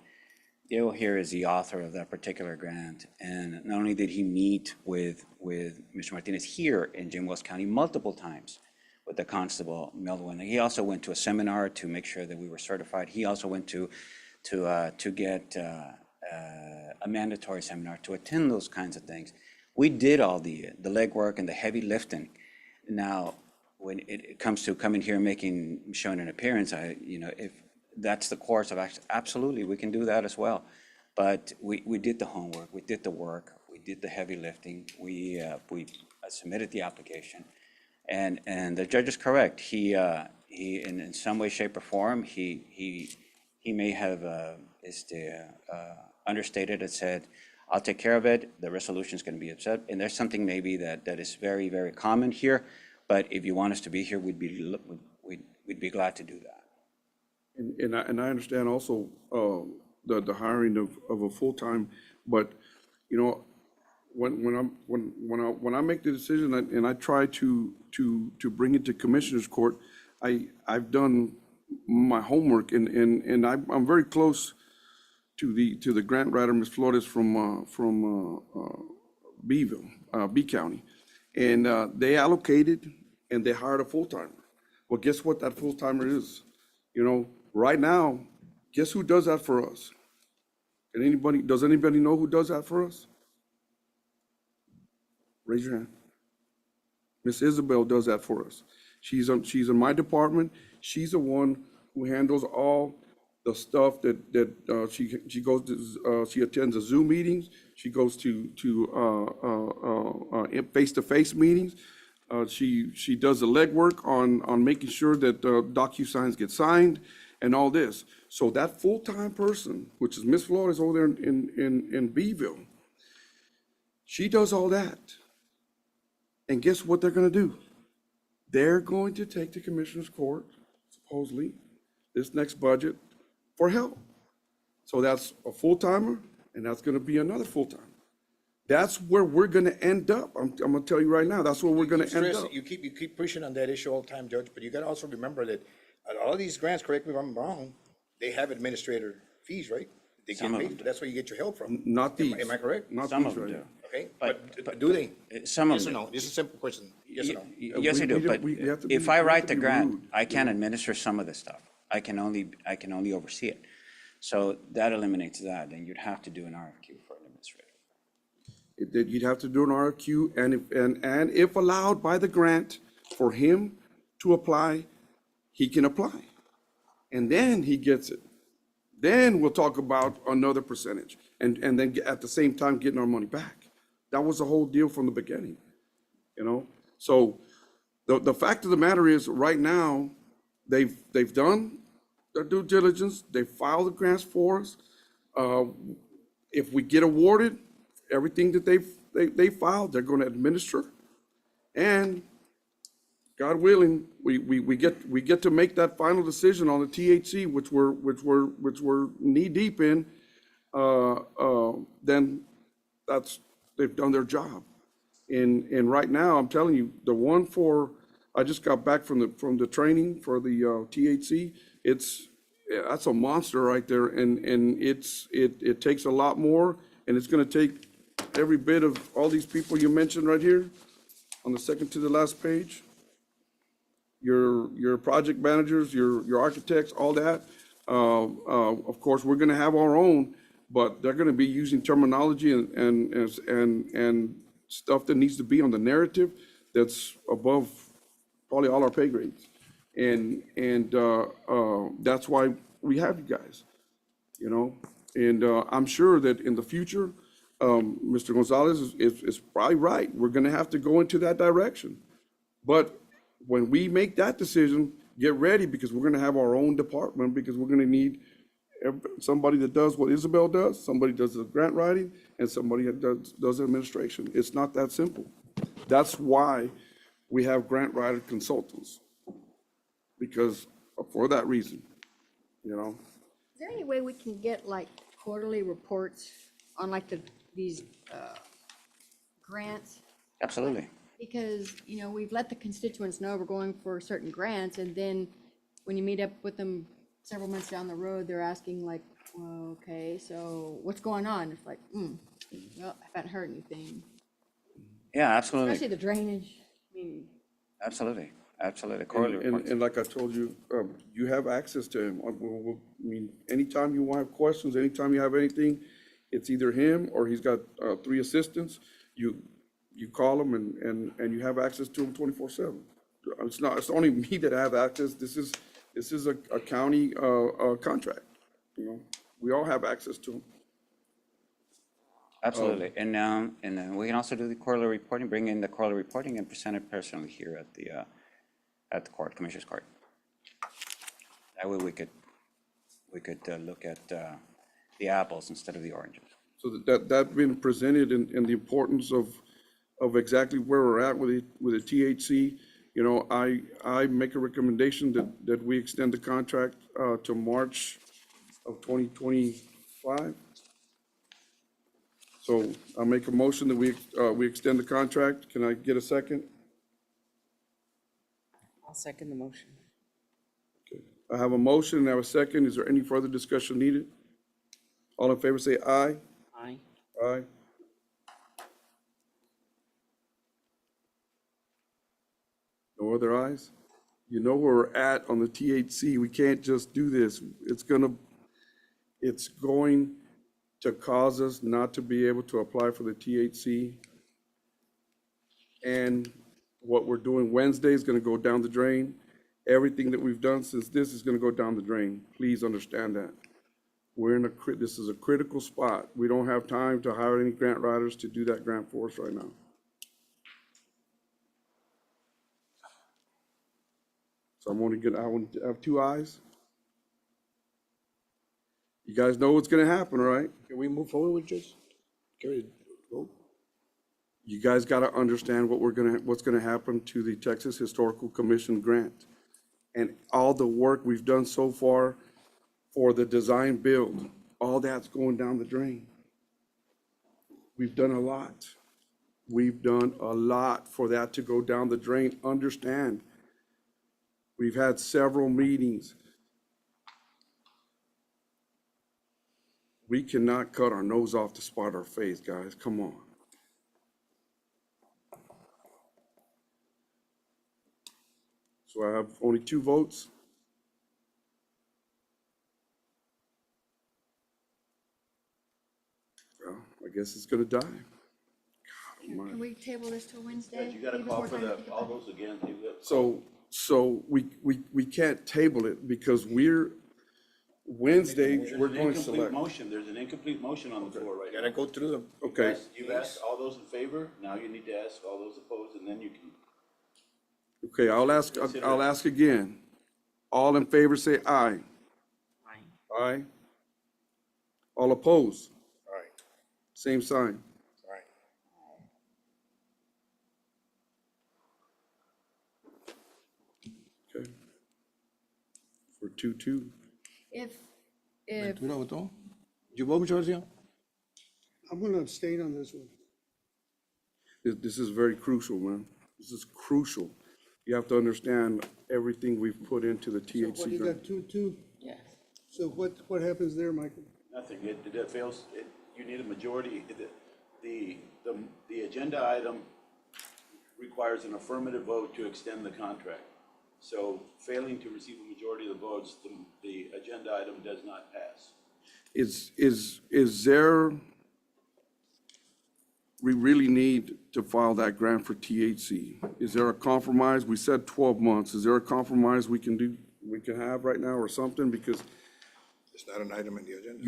Diego here is the author of that particular grant, and not only did he meet with Mr. Martinez here in Jim Wells County multiple times with the constable, Melvin, he also went to a seminar to make sure that we were certified. He also went to get a mandatory seminar to attend those kinds of things. We did all the legwork and the heavy lifting. Now, when it comes to coming here and showing an appearance, if that's the course of action, absolutely, we can do that as well. But we did the homework, we did the work, we did the heavy lifting, we submitted the application. And the judge is correct. He in some way, shape, or form, he may have understated and said, I'll take care of it, the resolution is going to be upset. And there's something maybe that is very, very common here, but if you want us to be here, we'd be glad to do that. And I understand also the hiring of a full-time, but when I make the decision and I try to bring it to Commissioner's Court, I've done my homework and I'm very close to the grant writer, Ms. Flores from Beeville, B County. And they allocated and they hired a full-timer. Well, guess what that full-timer is? Right now, guess who does that for us? Does anybody know who does that for us? Raise your hand. Miss Isabel does that for us. She's in my department. She's the one who handles all the stuff that she goes to. She attends the Zoom meetings. She goes to face-to-face meetings. She does the legwork on making sure that DocuSigns get signed and all this. So that full-time person, which is Miss Flores over there in Beeville, she does all that. And guess what they're going to do? They're going to take the Commissioner's Court, supposedly, this next budget for help. So that's a full-timer, and that's going to be another full-timer. That's where we're going to end up. I'm going to tell you right now, that's where we're going to end up. You keep pushing on that issue all the time, Judge, but you got to also remember that all these grants, correct me if I'm wrong, they have administrator fees, right? They Some get of paid, them but that's where you get your help from. Not these. Am I correct? Not Some these of them right do. now. Okay, But- but do they? Some of Yes or them. no? This is a simple question. Yes or no? Yes, I We do, don't- but we have to if be- I we have write to the be grant, rude, I can't administer some of the stuff. I can only oversee it. So that eliminates that, and you'd have to do an RFQ for an administrator. You'd have to do an RFQ, and if allowed by the grant for him to apply, he can apply. And then he gets it. Then we'll talk about another percentage, and then at the same time getting our money back. That was the whole deal from the beginning, So the fact of the matter is, right now, they've done their due diligence. They filed the grants for us. Uh, If we get awarded, everything that they filed, they're gonna administer. And God willing, we get to make that final decision on the THC, which we're knee deep in, then they've done their job. And right now, I'm telling you, the one I just got back from the training for the THC. That's a monster right there, and it takes a lot more, and it's gonna take every bit of all these people you mentioned right here on the second to the last page. Your project managers, your architects, all that. Of course, we're gonna have our own, but they're gonna be using terminology and stuff that needs to be on the narrative that's above probably all our pay grades. And that's why we have you guys, you know? And I'm sure that in the future, Mr. Gonzalez is probably right. We're gonna have to go into that direction. But when we make that decision, get ready, because we're gonna have our own department, because we're gonna need somebody that does what Isabel does, somebody does the grant writing, and somebody that does administration. It's not that simple. That's why we have grant writer consultants, because for that reason, you know? Is there any way we can get like quarterly reports on like these grants? Absolutely. Because, we've let the constituents know we're going for certain grants, and then when you meet up with them several months down the road, they're asking like, well, okay, so what's going on? It's like, well, I haven't heard anything. Yeah, absolutely. Especially the drainage. I mean, Absolutely. Quarterly reports. And like I told you, you have access to him. I mean, anytime you have questions, anytime you have anything, it's either him or he's got 3 assistants. You call them and you have access to them 24/7. It's only me that have access. This is a county contract, you know? We all have access to them. Absolutely. And we can also do the quarterly reporting, bring in the quarterly reporting and present it personally here at the court, Commissioner's Court. That way we could look at the apples instead of the oranges. So that being presented and the importance of exactly where we're at with the THC, you know, I make a recommendation that we extend the contract to March of 2025. So I'll make a motion that we extend the contract. Can I get a second? I'll second the motion. Okay. I have a motion and I have a second. Is there any further discussion needed? All in favor say aye. Aye. Aye. No other ayes? You know where we're at on the THC. We can't just do this. It's going to cause us not to be able to apply for the THC. And what we're doing Wednesday is going to go down the drain. Everything that we've done since this is going to go down the drain. Please understand that. This is a critical spot. We don't have time to hire any grant writers to do that grant for us right now. So I want to have 2 ayes. You guys know what's gonna happen, right? Can we move forward with this? Carry the vote? You guys gotta understand what's gonna happen to the Texas Historical Commission grant. And all the work we've done so far for the design build, all that's going down the drain. We've done a lot. We've done a lot for that to go down the drain. Understand. We've had several meetings. We cannot cut our nose off to spite our face, guys. Come on. So I have only 2 votes. Well, I guess it's gonna die. God can almighty. we table this till Wednesday? You gotta Give us call more for time to think all about it? those again. So we can't table it because Wednesday, we're going to select. There's an incomplete motion on the floor right now. Gotta go through them. Okay, You've asked all those in favor, now you need to ask all those opposed, and then you can. okay, I'll ask again. All in favor say aye. Aye. Aye. All opposed? All right, Same sign. all right. Okay. For 2-2. If, Ventura votó. You vote, Mr. Garcia? I'm gonna abstain on this one. This is very crucial, man. This is crucial. You have to understand everything we've put into the So what, THC you grant. got 2-2? Yes. So what happens there, Michael? Nothing, it fails, you need a majority, the agenda item requires an affirmative vote to extend the contract. So failing to receive a majority of the votes, the agenda item does not pass. Is there, we really need to file that grant for THC. Is there a compromise? We said 12 months. Is there a compromise we can do, we can have right now or something? Because It's not an item in the agenda.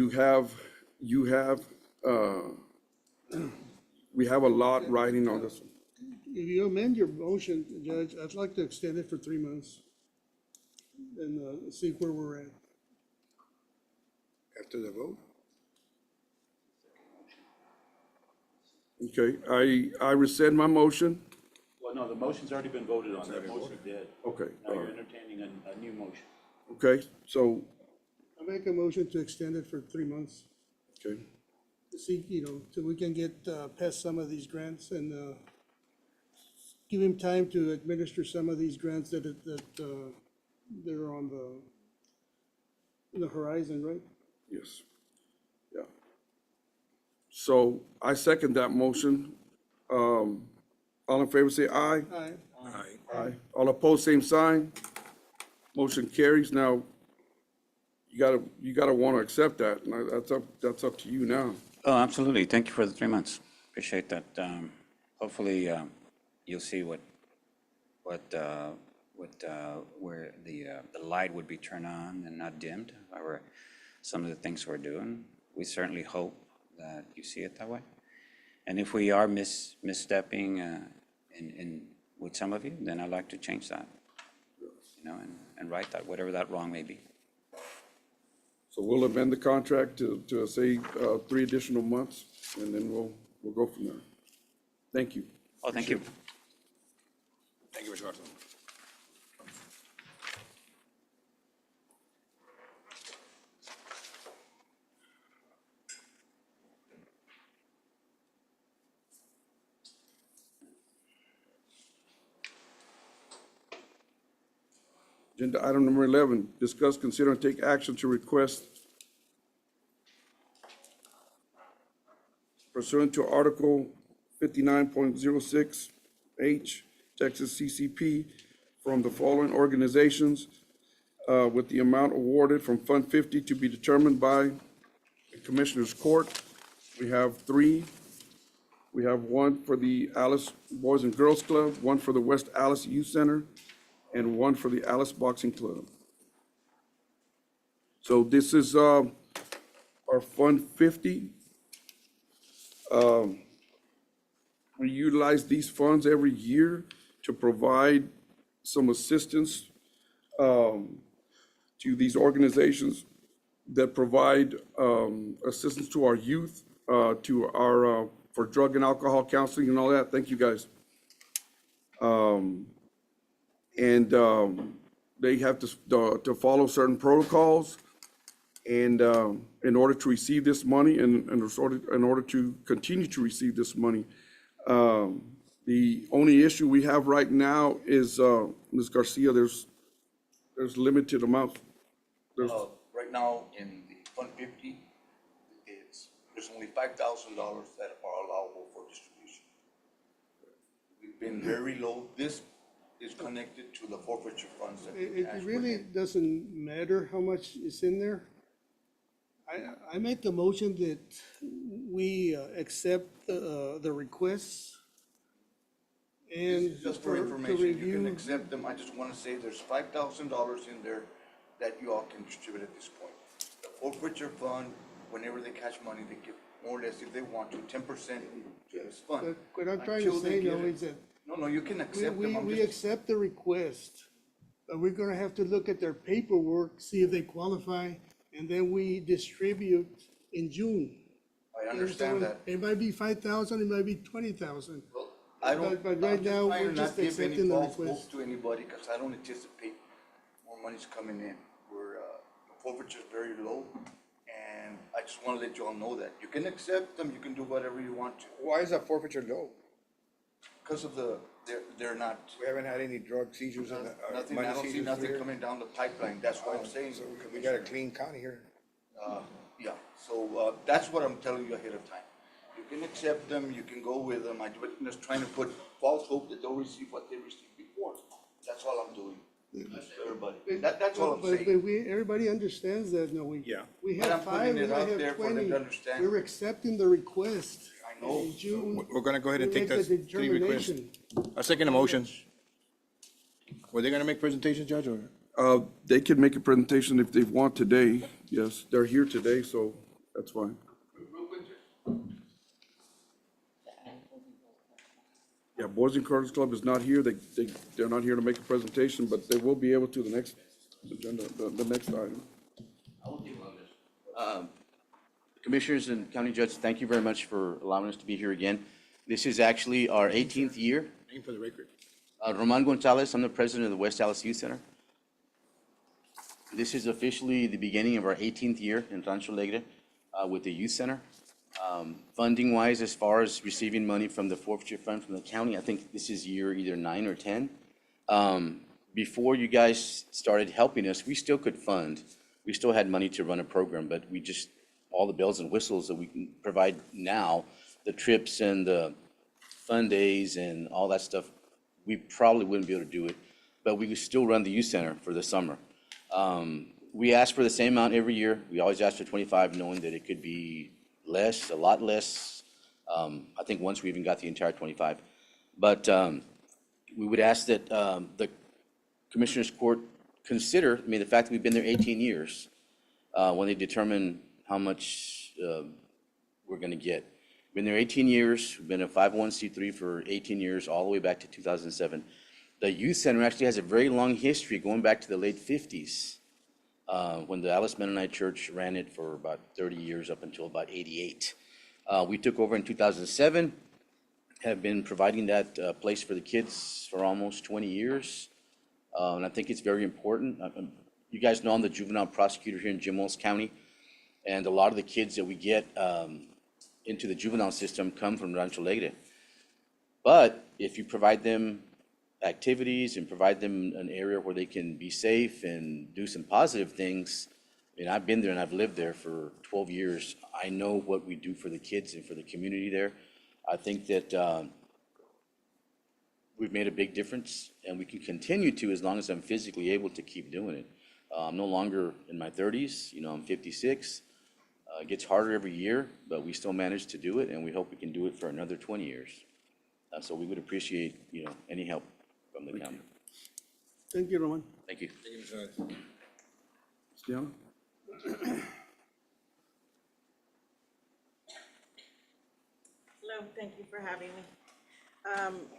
we have a lot riding on this one. If you amend your motion, Judge, I'd like to extend it for 3 months and see where we're at. After the vote? Okay, I rescind my motion. Well, no, the motion's already been voted on, that motion's dead. Okay, Now you're entertaining a new motion. okay, so, I make a motion to extend it for 3 months. okay, To see, so we can get past some of these grants and give him time to administer some of these grants that are on the horizon, right? yes, yeah. So I second that motion. All in favor, say aye. Aye. Aye. Aye. All opposed, same sign. Motion carries. Now, you gotta want to accept that. Now, that's up to you now. Oh, absolutely. Thank you for the 3 months. Appreciate that. Hopefully, you'll see where the light would be turned on and not dimmed, or some of the things we're doing. We certainly hope that you see it that way. And if we are misstepping with some of you, then I'd like to change that, and right that, whatever that wrong may be. So we'll amend the contract to say 3 additional months, and then we'll go from there. Thank you. Oh, thank you. Thank you, Mr. Garza. Agenda item number 11, discuss, consider, and take action to request pursuant to Article 59.06H, Texas CCP, from the following organizations with the amount awarded from Fund 50 to be determined by the Commissioners Court. We have 3. We have 1 for the Alice Boys and Girls Club, 1 for the West Alice Youth Center, and 1 for the Alice Boxing Club. So this is our Fund 50. We utilize these funds every year to provide some assistance to these organizations that provide assistance to our youth, to our for drug and alcohol counseling and all that. Thank you, guys. And they have to follow certain protocols, and in order to receive this money, and in order to continue to receive this money. The only issue we have right now is, Ms. Garcia, there's limited amounts. Right now, in the Fund 50, there's only $5,000 that are allowable for distribution. We've been very low. This is connected to the forfeiture funds that we It asked really doesn't matter how much is in there. I make the motion that we accept the requests and Just for to information, you can review. accept them. I just want to say there's $5,000 in there that you all can distribute at this point. The forfeiture fund, whenever they catch money, they give more or less, if they want to, 10% to this fund. But what I'm trying to Until they say, get though, it. is that No, you can accept them. I'm we just- accept the request, but we're gonna have to look at their paperwork, see if they qualify, and then we distribute in June. I understand that. It might be 5,000, it might be 20,000. Well, I don't, But right I'm just now, trying we're to just not give any accepting the false request. hope to anybody, because I don't anticipate more money's coming in. The forfeiture's very low, and I just wanna let you all know that. You can accept them, you can do whatever you want to, Why is that forfeiture low? because of they're not, We haven't had any drug seizures in the, nothing, money I don't see seizures nothing here. coming down the pipeline, that's what I'm saying. So we got a clean county here. Yeah, so, that's what I'm telling you ahead of time. You can accept them, you can go with them, I'm just trying to put false hope that they'll receive what they received before. That's all I'm doing, everybody, that's all I'm But saying. everybody understands that, no, Yeah. we But have I'm putting 5, we it might out have there for them 20. to understand. We're accepting the request. I know. In June, We're gonna go ahead and we take make those the 3 requests. determination. I second the motion. Were they gonna make presentations, Judge, or? They can make a presentation if they want today. Yes, they're here today, so that's fine. Yeah, Boys and Girls Club is not here. They're not here to make a presentation, but they will be able to the next agenda, the next item. Commissioners and County Judge, thank you very much for allowing us to be here again. This is actually our 18th year. Name for the record. Roman Gonzalez, I'm the president of the West Dallas Youth Center. This is officially the beginning of our 18th year in Rancho Alegre with the youth center. Funding-wise, as far as receiving money from the forfeiture fund from the county, I think this is year either 9 or 10. Before you guys started helping us, we still could fund. We still had money to run a program, but we just, all the bells and whistles that we can provide now, the trips and the fun days and all that stuff, we probably wouldn't be able to do it, but we could still run the youth center for the summer. We ask for the same amount every year. We always ask for 25, knowing that it could be less, a lot less. I think once we even got the entire 25. But we would ask that the Commissioners Court consider, I mean, the fact that we've been there 18 years, when they determine how much we're going to get. Been there 18 years, we've been a 501c3 for 18 years, all the way back to 2007. The youth center actually has a very long history, going back to the late 50s, when the Alice Mennonite Church ran it for about 30 years up until about 88. We took over in 2007, have been providing that place for the kids for almost 20 years. And I think it's very important. You guys know I'm the juvenile prosecutor here in Jim Wells County, and a lot of the kids that we get into the juvenile system come from Rancho Alegre. But if you provide them activities and provide them an area where they can be safe and do some positive things, and I've been there and I've lived there for 12 years, I know what we do for the kids and for the community there. I think that we've made a big difference, and we can continue to as long as I'm physically able to keep doing it. I'm no longer in my 30s, you know, I'm 56. It gets harder every year, but we still manage to do it, and we hope we can do it for another 20 years. So we would appreciate, you know, any help from the county. Thank you, Roman. Thank you. Diana? Hello, thank you for having me.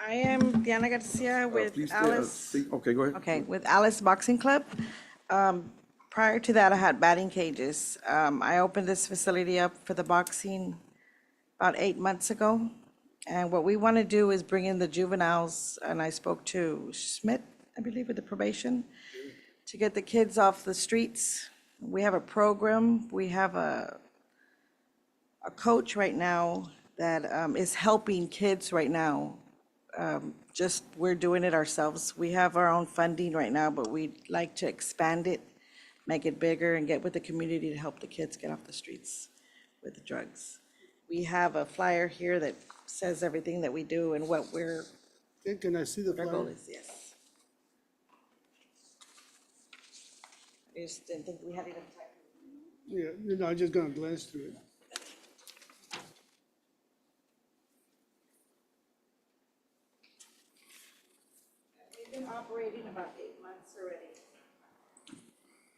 I am Diana Garcia with Please stay, Alice. okay, go ahead. Okay, with Alice Boxing Club. Prior to that, I had batting cages. I opened this facility up for the boxing about 8 months ago. And what we want to do is bring in the juveniles, and I spoke to Schmidt, I believe, with the probation, to get the kids off the streets. We have a program. We have a coach right now that is helping kids right now. Just, we're doing it ourselves. We have our own funding right now, but we'd like to expand it, make it bigger, and get with the community to help the kids get off the streets with the drugs. We have a flyer here that says everything that we do and what Can I see the our goal flyer? is, yes. I just didn't think we had enough time. Yeah, you know, I just gonna glance through it. We've been operating about 8 months already.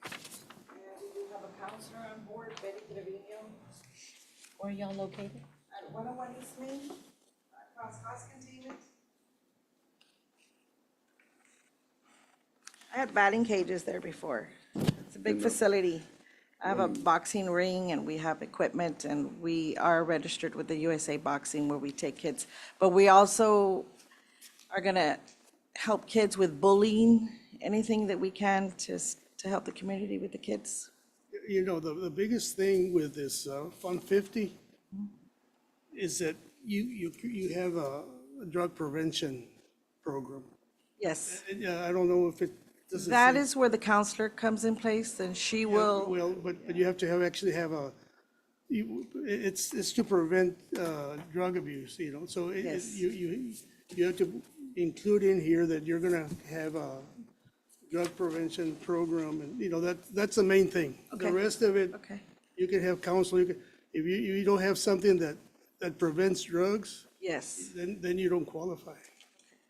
And we do have a counselor on board, Betty Trevino, Where are y'all located? at 101 East Main, across cost containment. I had batting cages there before. It's a big facility. I have a boxing ring and we have equipment and we are registered with the USA Boxing where we take kids. But we also are gonna help kids with bullying, anything that we can to help the community with the kids. You know, the biggest thing with this Fund 50 is that you have a drug prevention program. Yes, And, I don't know if it doesn't. that say- is where the counselor comes in place and she Yeah, will, well, but you have to actually have it's to prevent drug abuse, you know, so Yes. you have to include in here that you're gonna have a drug prevention program, and, you know, that's the main thing. The Okay. rest of it, okay, you can have counsel, if you don't have something that prevents drugs, yes. then you don't qualify.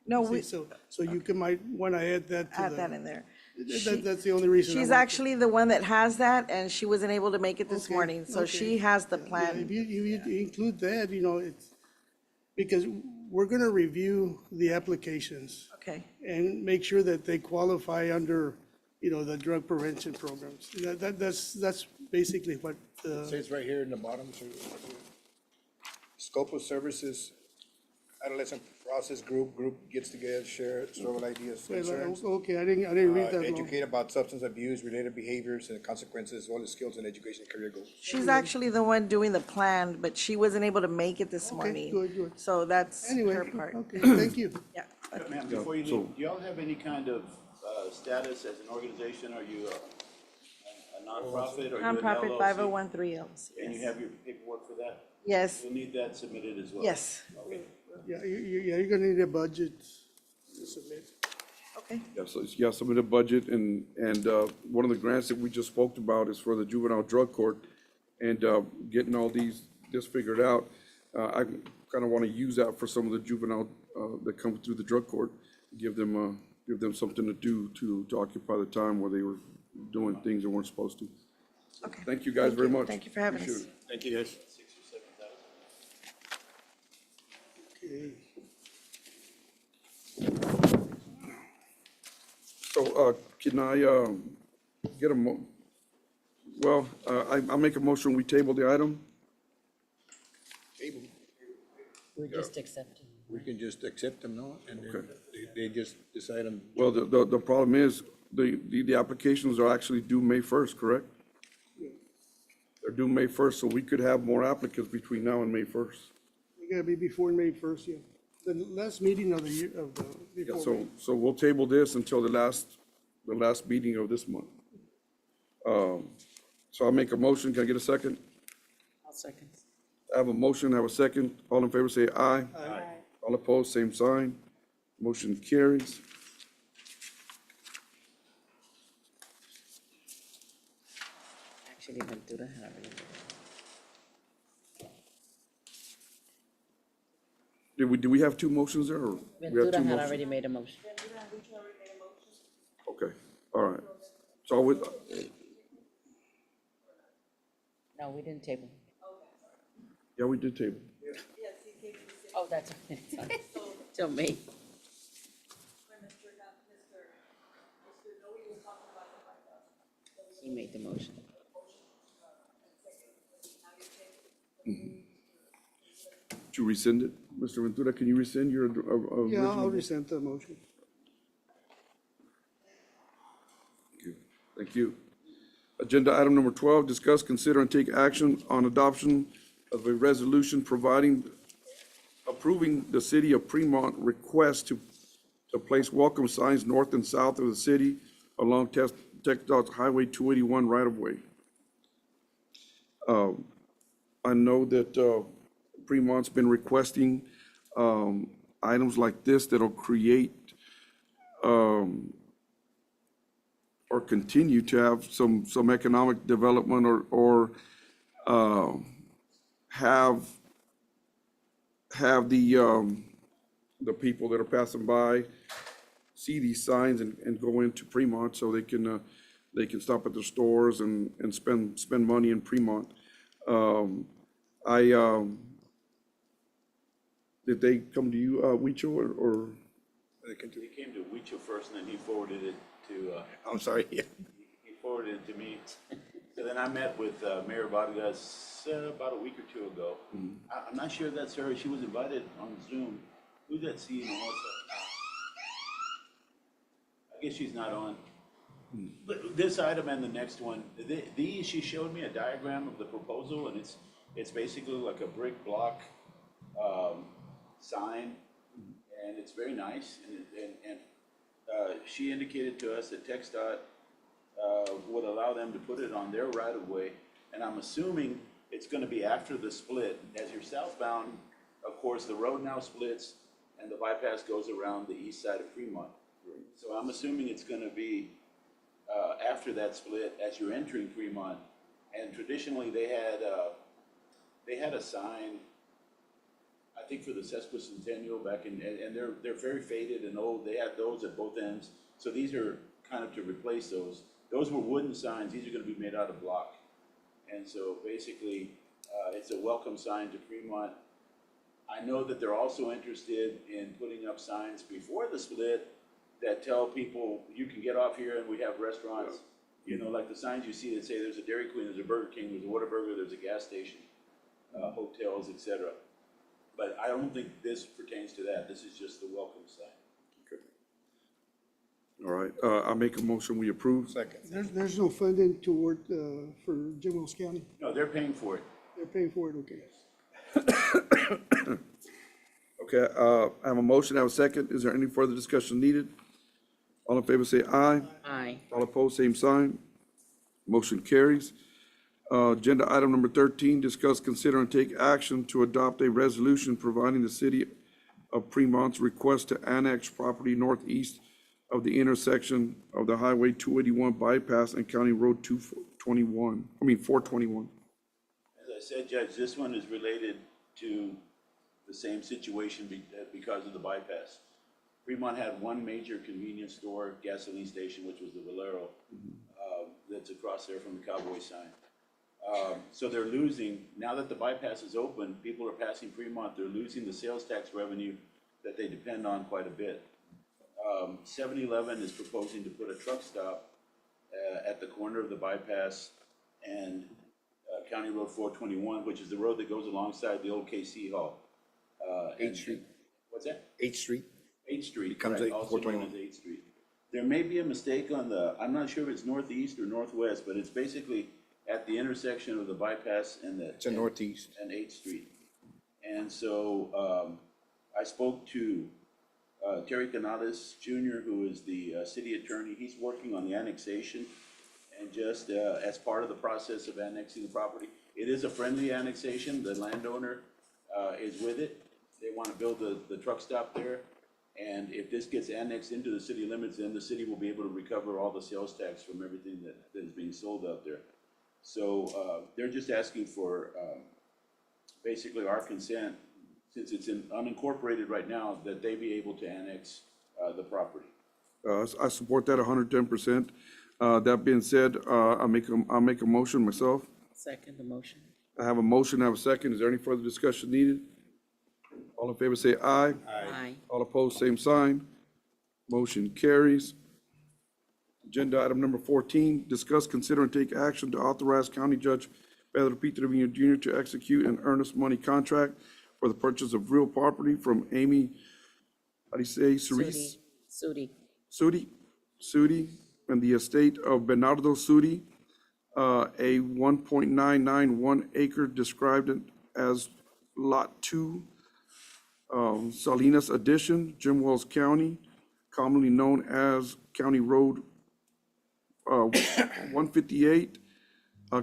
No, See, we, so you might wanna add that to add that in there. That's the only reason. I She's wanted to- actually the one that has that and she wasn't able to make it this Okay, morning, so okay. she has the Yeah, if plan. you include that, you know, it's, because we're gonna review the applications Okay, and make sure that they qualify under, you know, the drug prevention programs. That's basically what, It says right here in the bottom, so, scope of services, adolescent process group gets together, share several ideas, concerns. okay, I didn't read that long. Educate about substance abuse, related behaviors and consequences, as well as skills and education career goals. she's actually the one doing the plan, but she wasn't able to make it this morning. good. So that's Anyway, her part, okay, thank you. yeah. Ma'am, before you so- leave, do y'all have any kind of status as an organization? Are you a nonprofit or are you an Nonprofit LLC? 5013 LLC, And you yes. have your paperwork for that? Yes, You'll need that submitted as well? yes, Okay. Yeah, you're gonna need a budget to submit. okay, Yeah, so, yeah, submit a budget, and one of the grants that we just spoke about is for the juvenile drug court, and getting all this figured out. I kind of want to use that for some of the juvenile that come through the drug court, give them something to do to occupy the time where they were doing things they weren't supposed to. okay. Thank you guys very much. Thank you for having Appreciate us. it. Thank you, guys. Okay. So, can I get I make a motion, we table the item? Table. We're just accepting. We can just accept them, no? And then Okay. they just decide on. Well, the problem is, the applications are actually due May 1st, correct? They're due May 1st, so we could have more applicants between now and May 1st. You gotta be before May 1st, yeah. The last meeting of the year, Yeah, before May. so we'll table this until the last meeting of this month. So I'll make a motion, can I get a second? I'll second. I have a motion, I have a second, all in favor say aye. Aye. All opposed, same sign, motion carries. Actually, Ventura had already. Do we have two motions there, or? we have two Ventura had motions? already made a motion. Okay, all right. So with, No, we didn't table. yeah, we did table. Oh, that's, till me. He made the motion. To rescind it? Mr. Ventura, can you rescind your original? Yeah, I'll rescind the motion. Thank you. Thank you. Agenda item number 12, discuss, consider, and take action on adoption of a resolution approving the city of Fremont request to place welcome signs north and south of the city along TxDOT's Highway 281 right-of-way. I know that Fremont's been requesting items like this that'll create or continue to have some economic development or have the people that are passing by see these signs and go into Fremont so they can stop at the stores and spend money in Fremont. Did they come to you, Huicho, or? He came to Huicho first and then he forwarded it to, I'm sorry, yeah. he forwarded it to me. So then I met with Mayor Vargas about a week or two ago. I'm not sure if that's her. She was invited on Zoom. Who's that seeing also? I guess she's not on. But this item and the next one, she showed me a diagram of the proposal, and it's basically like a brick block sign, and it's very nice. And she indicated to us that TxDOT would allow them to put it on their right of way, and I'm assuming it's gonna be after the split. As you're southbound, of course, the road now splits, and the bypass goes around the east side of Fremont. So I'm assuming it's gonna be after that split as you're entering Fremont. And traditionally, they had a sign, I think for the sesquicentennial back in, and they're very faded and old. They had those at both ends. So these are kind of to replace those. Those were wooden signs. These are gonna be made out of block. And so basically, it's a welcome sign to Fremont. I know that they're also interested in putting up signs before the split that tell people you can get off here and we have restaurants. You know, like the signs you see that say there's a Dairy Queen, there's a Burger King, there's a Whataburger, there's a gas station, hotels, etc. But I don't think this pertains to that. This is just the welcome sign. All right, I make a motion, we approve. Second. There's no funding toward, for Jim Wells County. No, they're paying for it. They're paying for it, okay. Okay, I have a motion, I have a second. Is there any further discussion needed? All in favor say aye. Aye. All opposed, same sign. Motion carries. Agenda item number 13, discuss, consider, and take action to adopt a resolution providing the city of Fremont's request to annex property northeast of the intersection of the Highway 281 bypass and County Road 421. As I said, Judge, this one is related to the same situation because of the bypass. Fremont had one major convenience store, gasoline station, which was the Valero, that's across there from the Cowboy sign. So they're losing, now that the bypass is open, people are passing Fremont, they're losing the sales tax revenue that they depend on quite a bit. 7-Eleven is proposing to put a truck stop at the corner of the bypass and County Road 421, which is the road that goes alongside the old KC Hall. 8th Street. What's that? 8th Street. 8th Street, Becomes right, 8th, also known 421. as 8th Street. There may be a mistake on I'm not sure if it's northeast or northwest, but it's basically at the intersection of the bypass and It's a northeast. and 8th Street. And so, I spoke to Terry Canales Jr., who is the city attorney. He's working on the annexation, and just as part of the process of annexing the property, it is a friendly annexation. The landowner is with it. They want to build the truck stop there, and if this gets annexed into the city limits, then the city will be able to recover all the sales tax from everything that is being sold out there. So they're just asking for basically our consent, since it's unincorporated right now, that they be able to annex the property. I support that 110%. That being said, I'll make a motion myself. Second the motion. I have a motion, I have a second. Is there any further discussion needed? All in favor say aye. Aye. All opposed, same sign. Motion carries. Agenda item number 14, discuss, consider, and take action to authorize County Judge Pedro P. Trevino Jr. to execute an earnest money contract for the purchase of real property from Amy, how do you say, Cerise? Sudi. Sudi, and the estate of Bernardo Sudi, a 1.991 acre described as Lot 2, Salinas Addition, Jim Wells County, commonly known as County Road 158,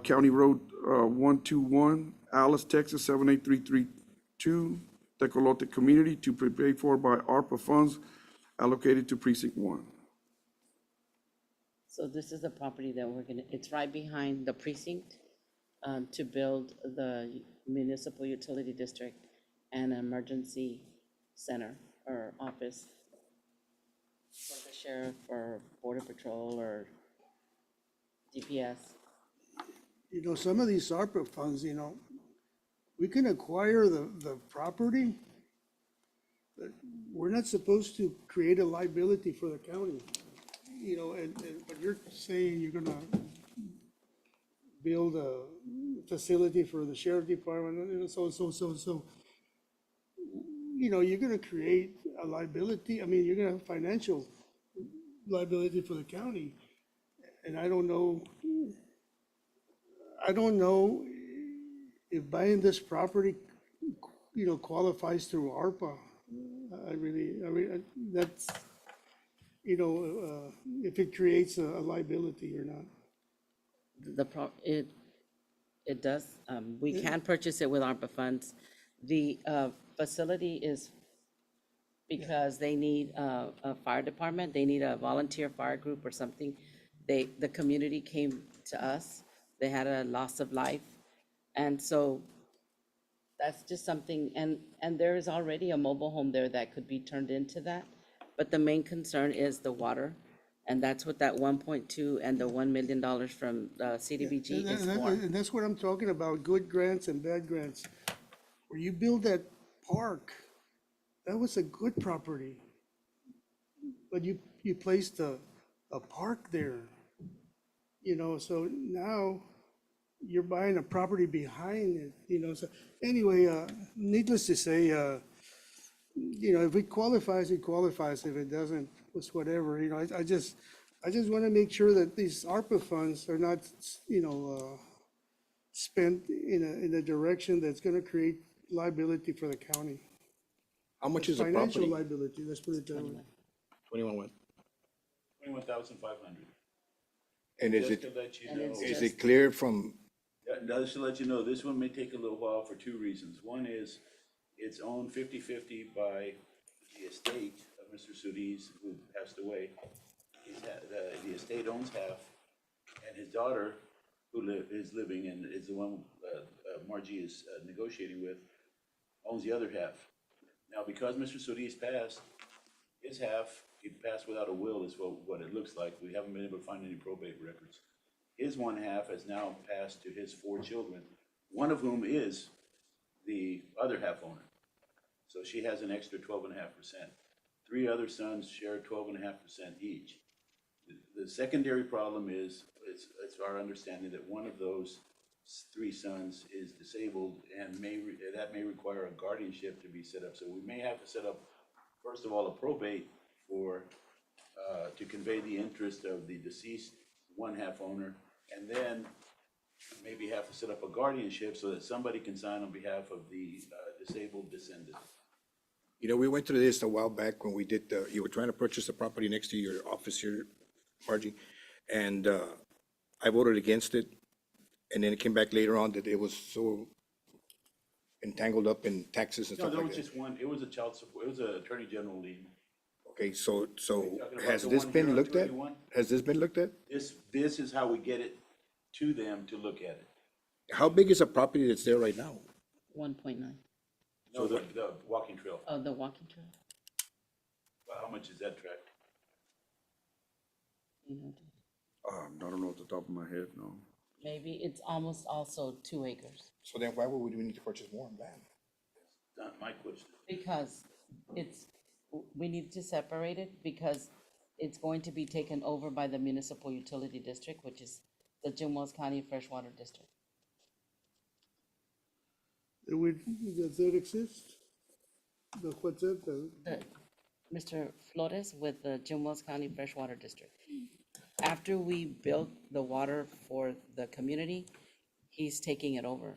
County Road 121, Alice, Texas 78332, Tecolote Community, to be paid for by ARPA funds allocated to Precinct 1. So this is the property that it's right behind the precinct, to build the municipal utility district and emergency center or office for the sheriff or border patrol or DPS. You know, some of these ARPA funds, we can acquire the property, but we're not supposed to create a liability for the county. But you're saying you're gonna build a facility for the sheriff department, and so, you know, you're gonna create a liability, I mean, you're gonna have financial liability for the county. And I don't know if buying this property, you know, qualifies through ARPA. That's, you know, if it creates a liability or not. It does, we can purchase it with ARPA funds. The, facility is because they need a fire department, they need a volunteer fire group or something. The community came to us, they had a loss of life, and so that's just something, and there is already a mobile home there that could be turned into that. But the main concern is the water, and that's what that 1.2 and the $1 million from CDBG is for. And that's what I'm talking about, good grants and bad grants. Where you build that park, that was a good property. But you placed a park there, you know, so now you're buying a property behind it, you know, so anyway, needless to say, you know, if it qualifies, it qualifies. If it doesn't, it's whatever, you know, I just want to make sure that these ARPA funds are not, you know, spent in a direction that's going to create liability for the county. How much is the Financial property? liability, let's put it that way. 21 what? 21,500. And is Just it, to let you And know, it's is it clear from, just to let you know, this one may take a little while for two reasons. One is it's owned 50/50 by the estate of Mr. Solis, who passed away. The estate owns half, and his daughter, who is living and is the one Margie is negotiating with, owns the other half. Now, because Mr. Solis passed, his half, he passed without a will is what it looks like. We haven't been able to find any probate records. His one half has now passed to his 4 children, one of whom is the other half owner. So she has an extra 12.5%. 3 other sons share 12.5% each. The secondary problem is, it's our understanding that one of those 3 sons is disabled and that may require a guardianship to be set up. So we may have to set up, first of all, a probate to convey the interest of the deceased one half owner, and then maybe have to set up a guardianship so that somebody can sign on behalf of the disabled descendant. you know, we went through this a while back when we did, you were trying to purchase the property next to your office here, Margie, and I voted against it. And then it came back later on that it was so entangled up in taxes and No, stuff there like was that. just one, it was a child support, it was an attorney general lien. Okay, so talking about has the this one been here on looked at? 281? Has this been looked at? This is how we get it to them to look at it. How big is a property that's there right now? 1.9. No, the walking trail. Oh, the walking trail, How much is that tract? you know, I don't know off the top of my head, no. maybe it's almost also 2 acres. So then why would we need to purchase more land? Not my question. Because we need to separate it because it's going to be taken over by the municipal utility district, which is the Jim Wells County Freshwater District. Does that exist? What's that, Mr. Flores with the Jim Wells County Freshwater District. After we built the water for the community, he's taking it over.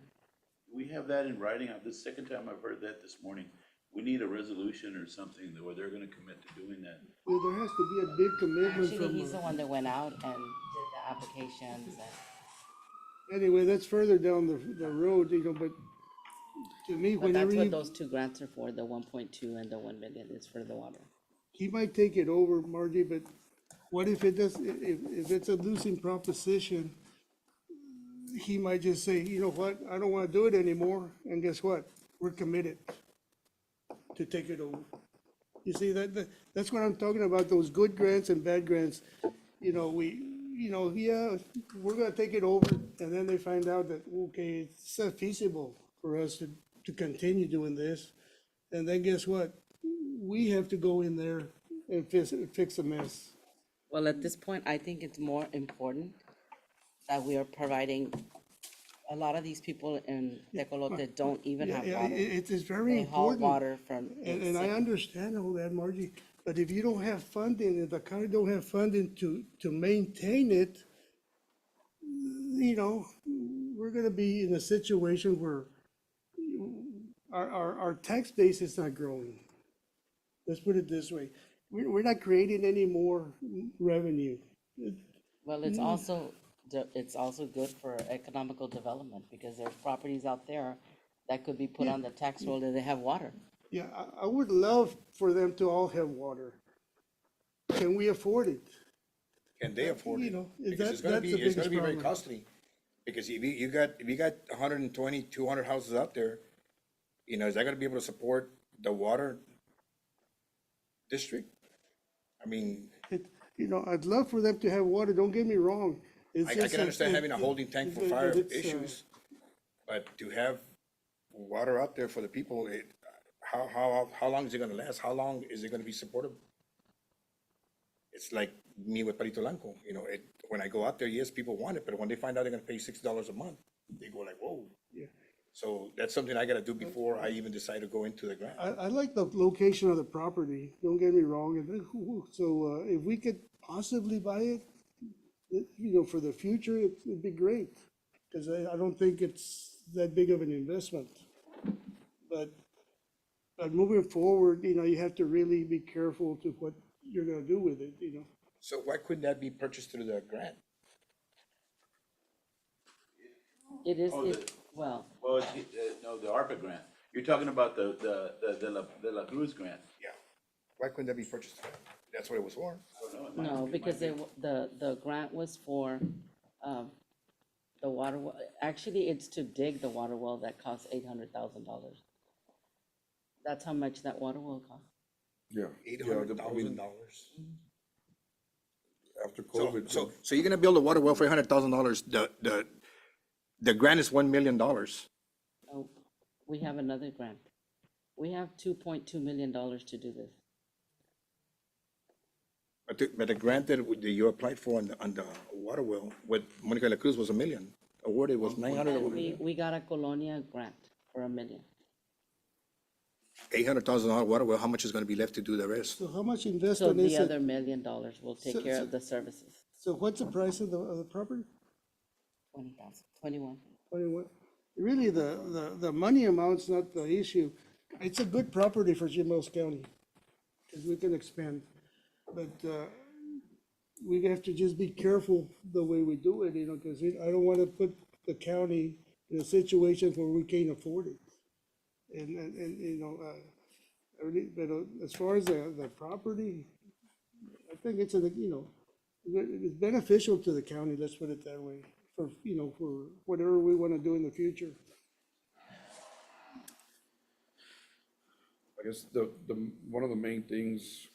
We have that in writing. The second time I've heard that this morning. We need a resolution or something where they're gonna commit to doing that. well, there has to be a big commitment Actually, from, he's the one that went out and did the applications and, anyway, that's further down the road, you know, but to me, but whenever that's what you, those 2 grants are for, the 1.2 and the 1 million is for the water. he might take it over, Margie, but what if it does, if it's a losing proposition, he might just say, you know what, I don't wanna do it anymore, and guess what? We're committed to take it over. You see, that's what I'm talking about, those good grants and bad grants. You know, yeah, we're gonna take it over, and then they find out that, okay, it's not feasible for us to continue doing this. And then guess what? We have to go in there and fix a mess. Well, at this point, I think it's more important that we are providing. A lot of these people in Tecolote don't even have Yeah, water. it is very They haul important. water from. And I understand all that, Margie, but if you don't have funding, if the county don't have funding to maintain it, we're gonna be in a situation where our tax base is not growing. Let's put it this way. We're not creating any more revenue. Well, it's also good for economical development because there's properties out there that could be put on the tax roll that they have water. Yeah, I would love for them to all have water. Can we afford it? Can they afford You it? know, Because that's the it's biggest gonna be very problem. costly. Because if you got 120, 200 houses out there, is that gonna be able to support the water district? I mean, I'd love for them to have water, don't get me wrong. It's I just can that understand having a holding tank for but fire it's, issues, but to have water out there for the people, how long is it gonna last? How long is it gonna be supportable? It's like me with Palito Blanco, when I go out there, yes, people want it, but when they find out they're gonna pay $6 a month, they go like, whoa. Yeah. So that's something I gotta do before I even decide to go into the grant. I like the location of the property, don't get me wrong. So if we could possibly buy it, for the future, it'd be great. Because I don't think it's that big of an investment. But moving forward, you have to really be careful to what you're gonna do with it. So why couldn't that be purchased through the grant? It is, Oh, well, Well, no, the ARPA grant. You're talking about the La Cruz grant. Yeah. Why couldn't that be purchased? That's what it was for. no, because the grant was for, the water, actually, it's to dig the water well that costs $800,000. That's how much that water well costs. Yeah. $800,000. After COVID. So you're gonna build a water well for $800,000. The grant is $1 million. Oh, we have another grant. We have $2.2 million to do this. But the grant that you applied for on the water well with Monica La Cruz was $1 million. Awarded was 900, And we got a Colonia grant for $1 million. $800,000 water well. How much is gonna be left to do the rest? So how much So investment is the other it? $1 million will take care of the services. So what's the price of the property? 20,000, 21. Really, the money amount's not the issue. It's a good property for Jim Wells County, because we can expand. But we have to just be careful the way we do it, because I don't want to put the county in a situation where we can't afford it. But as far as the property, I think it's it's beneficial to the county, let's put it that way, for whatever we want to do in the future. I guess one of the main things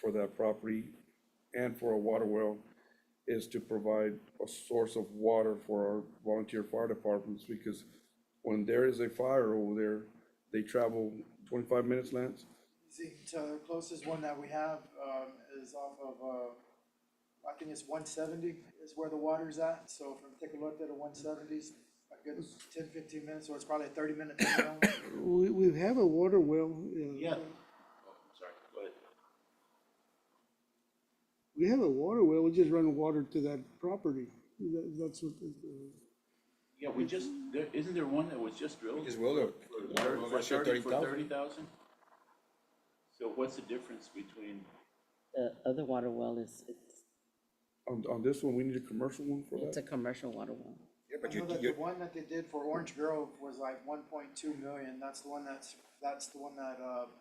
for that property and for a water well is to provide a source of water for our volunteer fire departments, because when there is a fire over there, they travel 25 minutes, Lance? The closest one that we have is off of, I think it's 170 is where the water's at. So from Tecolote to 170's a good 10, 15 minutes, so it's probably a 30-minute turnaround. We have a water well. Yeah. Oh, sorry, go ahead. We have a water well, we just run water to that property. That's what, Yeah, isn't there one that was just drilled? Just will it. For For 30,000? 30,000. So what's the difference between, The other water well it's On this one, we need a commercial one for a that? commercial water well. Yeah, but I know that the one that they did for Orange Grove was like 1.2 million. That's the one that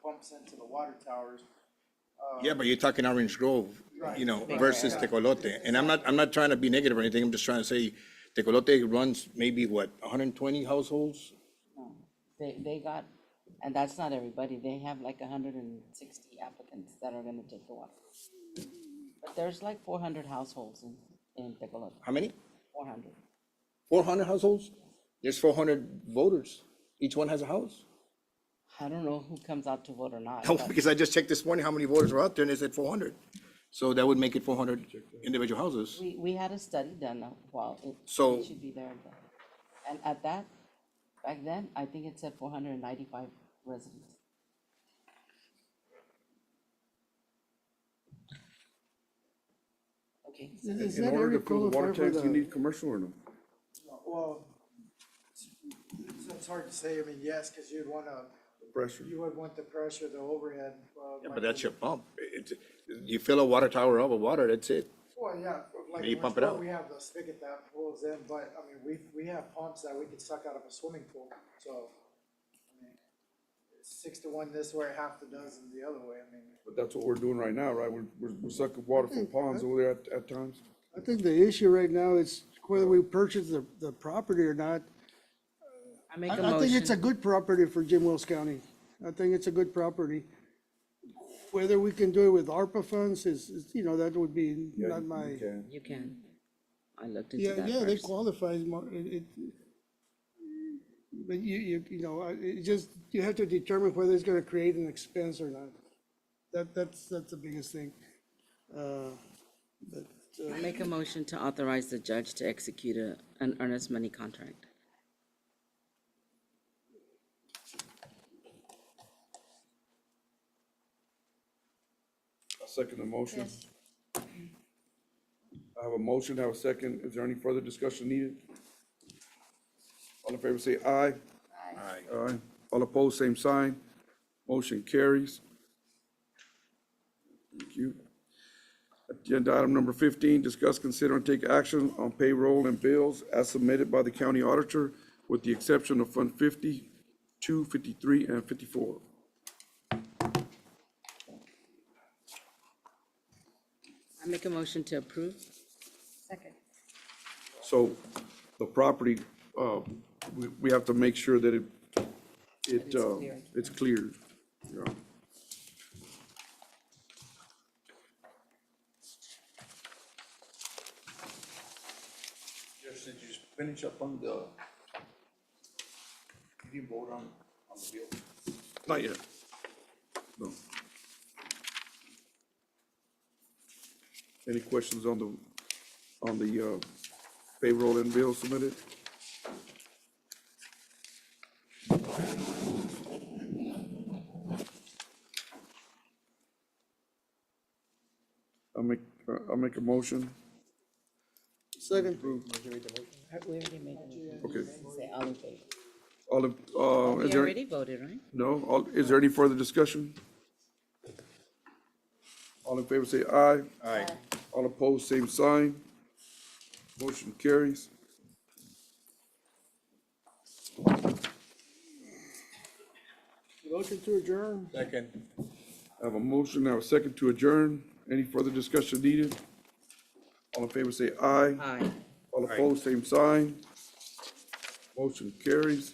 pumps into the water towers. yeah, but you're talking Orange Grove, versus Tecolote. And I'm not trying to be negative or anything. I'm just trying to say Tecolote runs maybe 120 households? No, they got, and that's not everybody. They have like 160 applicants that are gonna take the water. But there's like 400 households in Tecolote, How many? 400. 400 households? There's 400 voters. Each one has a house? I don't know who comes out to vote or not. No, but because I just checked this morning how many voters were out there and they said 400. So that would make it 400 individual houses. We had a study done a while, So- it should be there. And at that, back then, I think it said 495 residents. Okay. Is In that order area to fill the water qualify for tanks, you the, need commercial or no? Well, it's hard to say, I mean, yes, because Pressure. you would want the pressure, the overhead. Yeah, but that's your pump. You fill a water tower up with water, that's it. Well, yeah, like You in pump it Westport, out. we have the spigot that pulls in, but I mean, we have pumps that we could suck out of a swimming pool, so. I mean, it's 6 to 1 this way, half the dozen the other way, I mean. But that's what we're doing right now, right? We're sucking water from ponds over there at times. I think the issue right now is whether we purchase the property or not. I make a I think it's a motion, good property for Jim Wells County. I think it's a good property. Whether we can do it with ARPA funds you know, that would be Yeah, not you my. can. you can. I looked into Yeah, that yeah, they first. qualify, but you know, it just, you have to determine whether it's gonna create an expense or not. That's the biggest thing. I make a motion to authorize the judge to execute an earnest money contract. I'll second the motion. I have a motion, I have a second. Is there any further discussion needed? All in favor say aye. Aye. Aye. All opposed, same sign. Motion carries. Thank you. Agenda item number 15, discuss, consider, and take action on payroll and bills as submitted by the county auditor with the exception of Fund 52, 53, and 54. I make a motion to approve. Second. So the property, we have to make sure that it's cleared. Yeah. Just since you finish up on you didn't vote on the bill. Not yet. No. Any questions on the payroll and bills submitted? I'll make a motion. Second. We already made it. Okay. Say all in favor. All of, We is there, already voted, right? no, is there any further discussion? All in favor say aye. Aye. All opposed, same sign. Motion carries. Motion to adjourn. Second. I have a motion, I have a second to adjourn. Any further discussion needed? All in favor say aye. Aye. All opposed, same sign. Motion carries.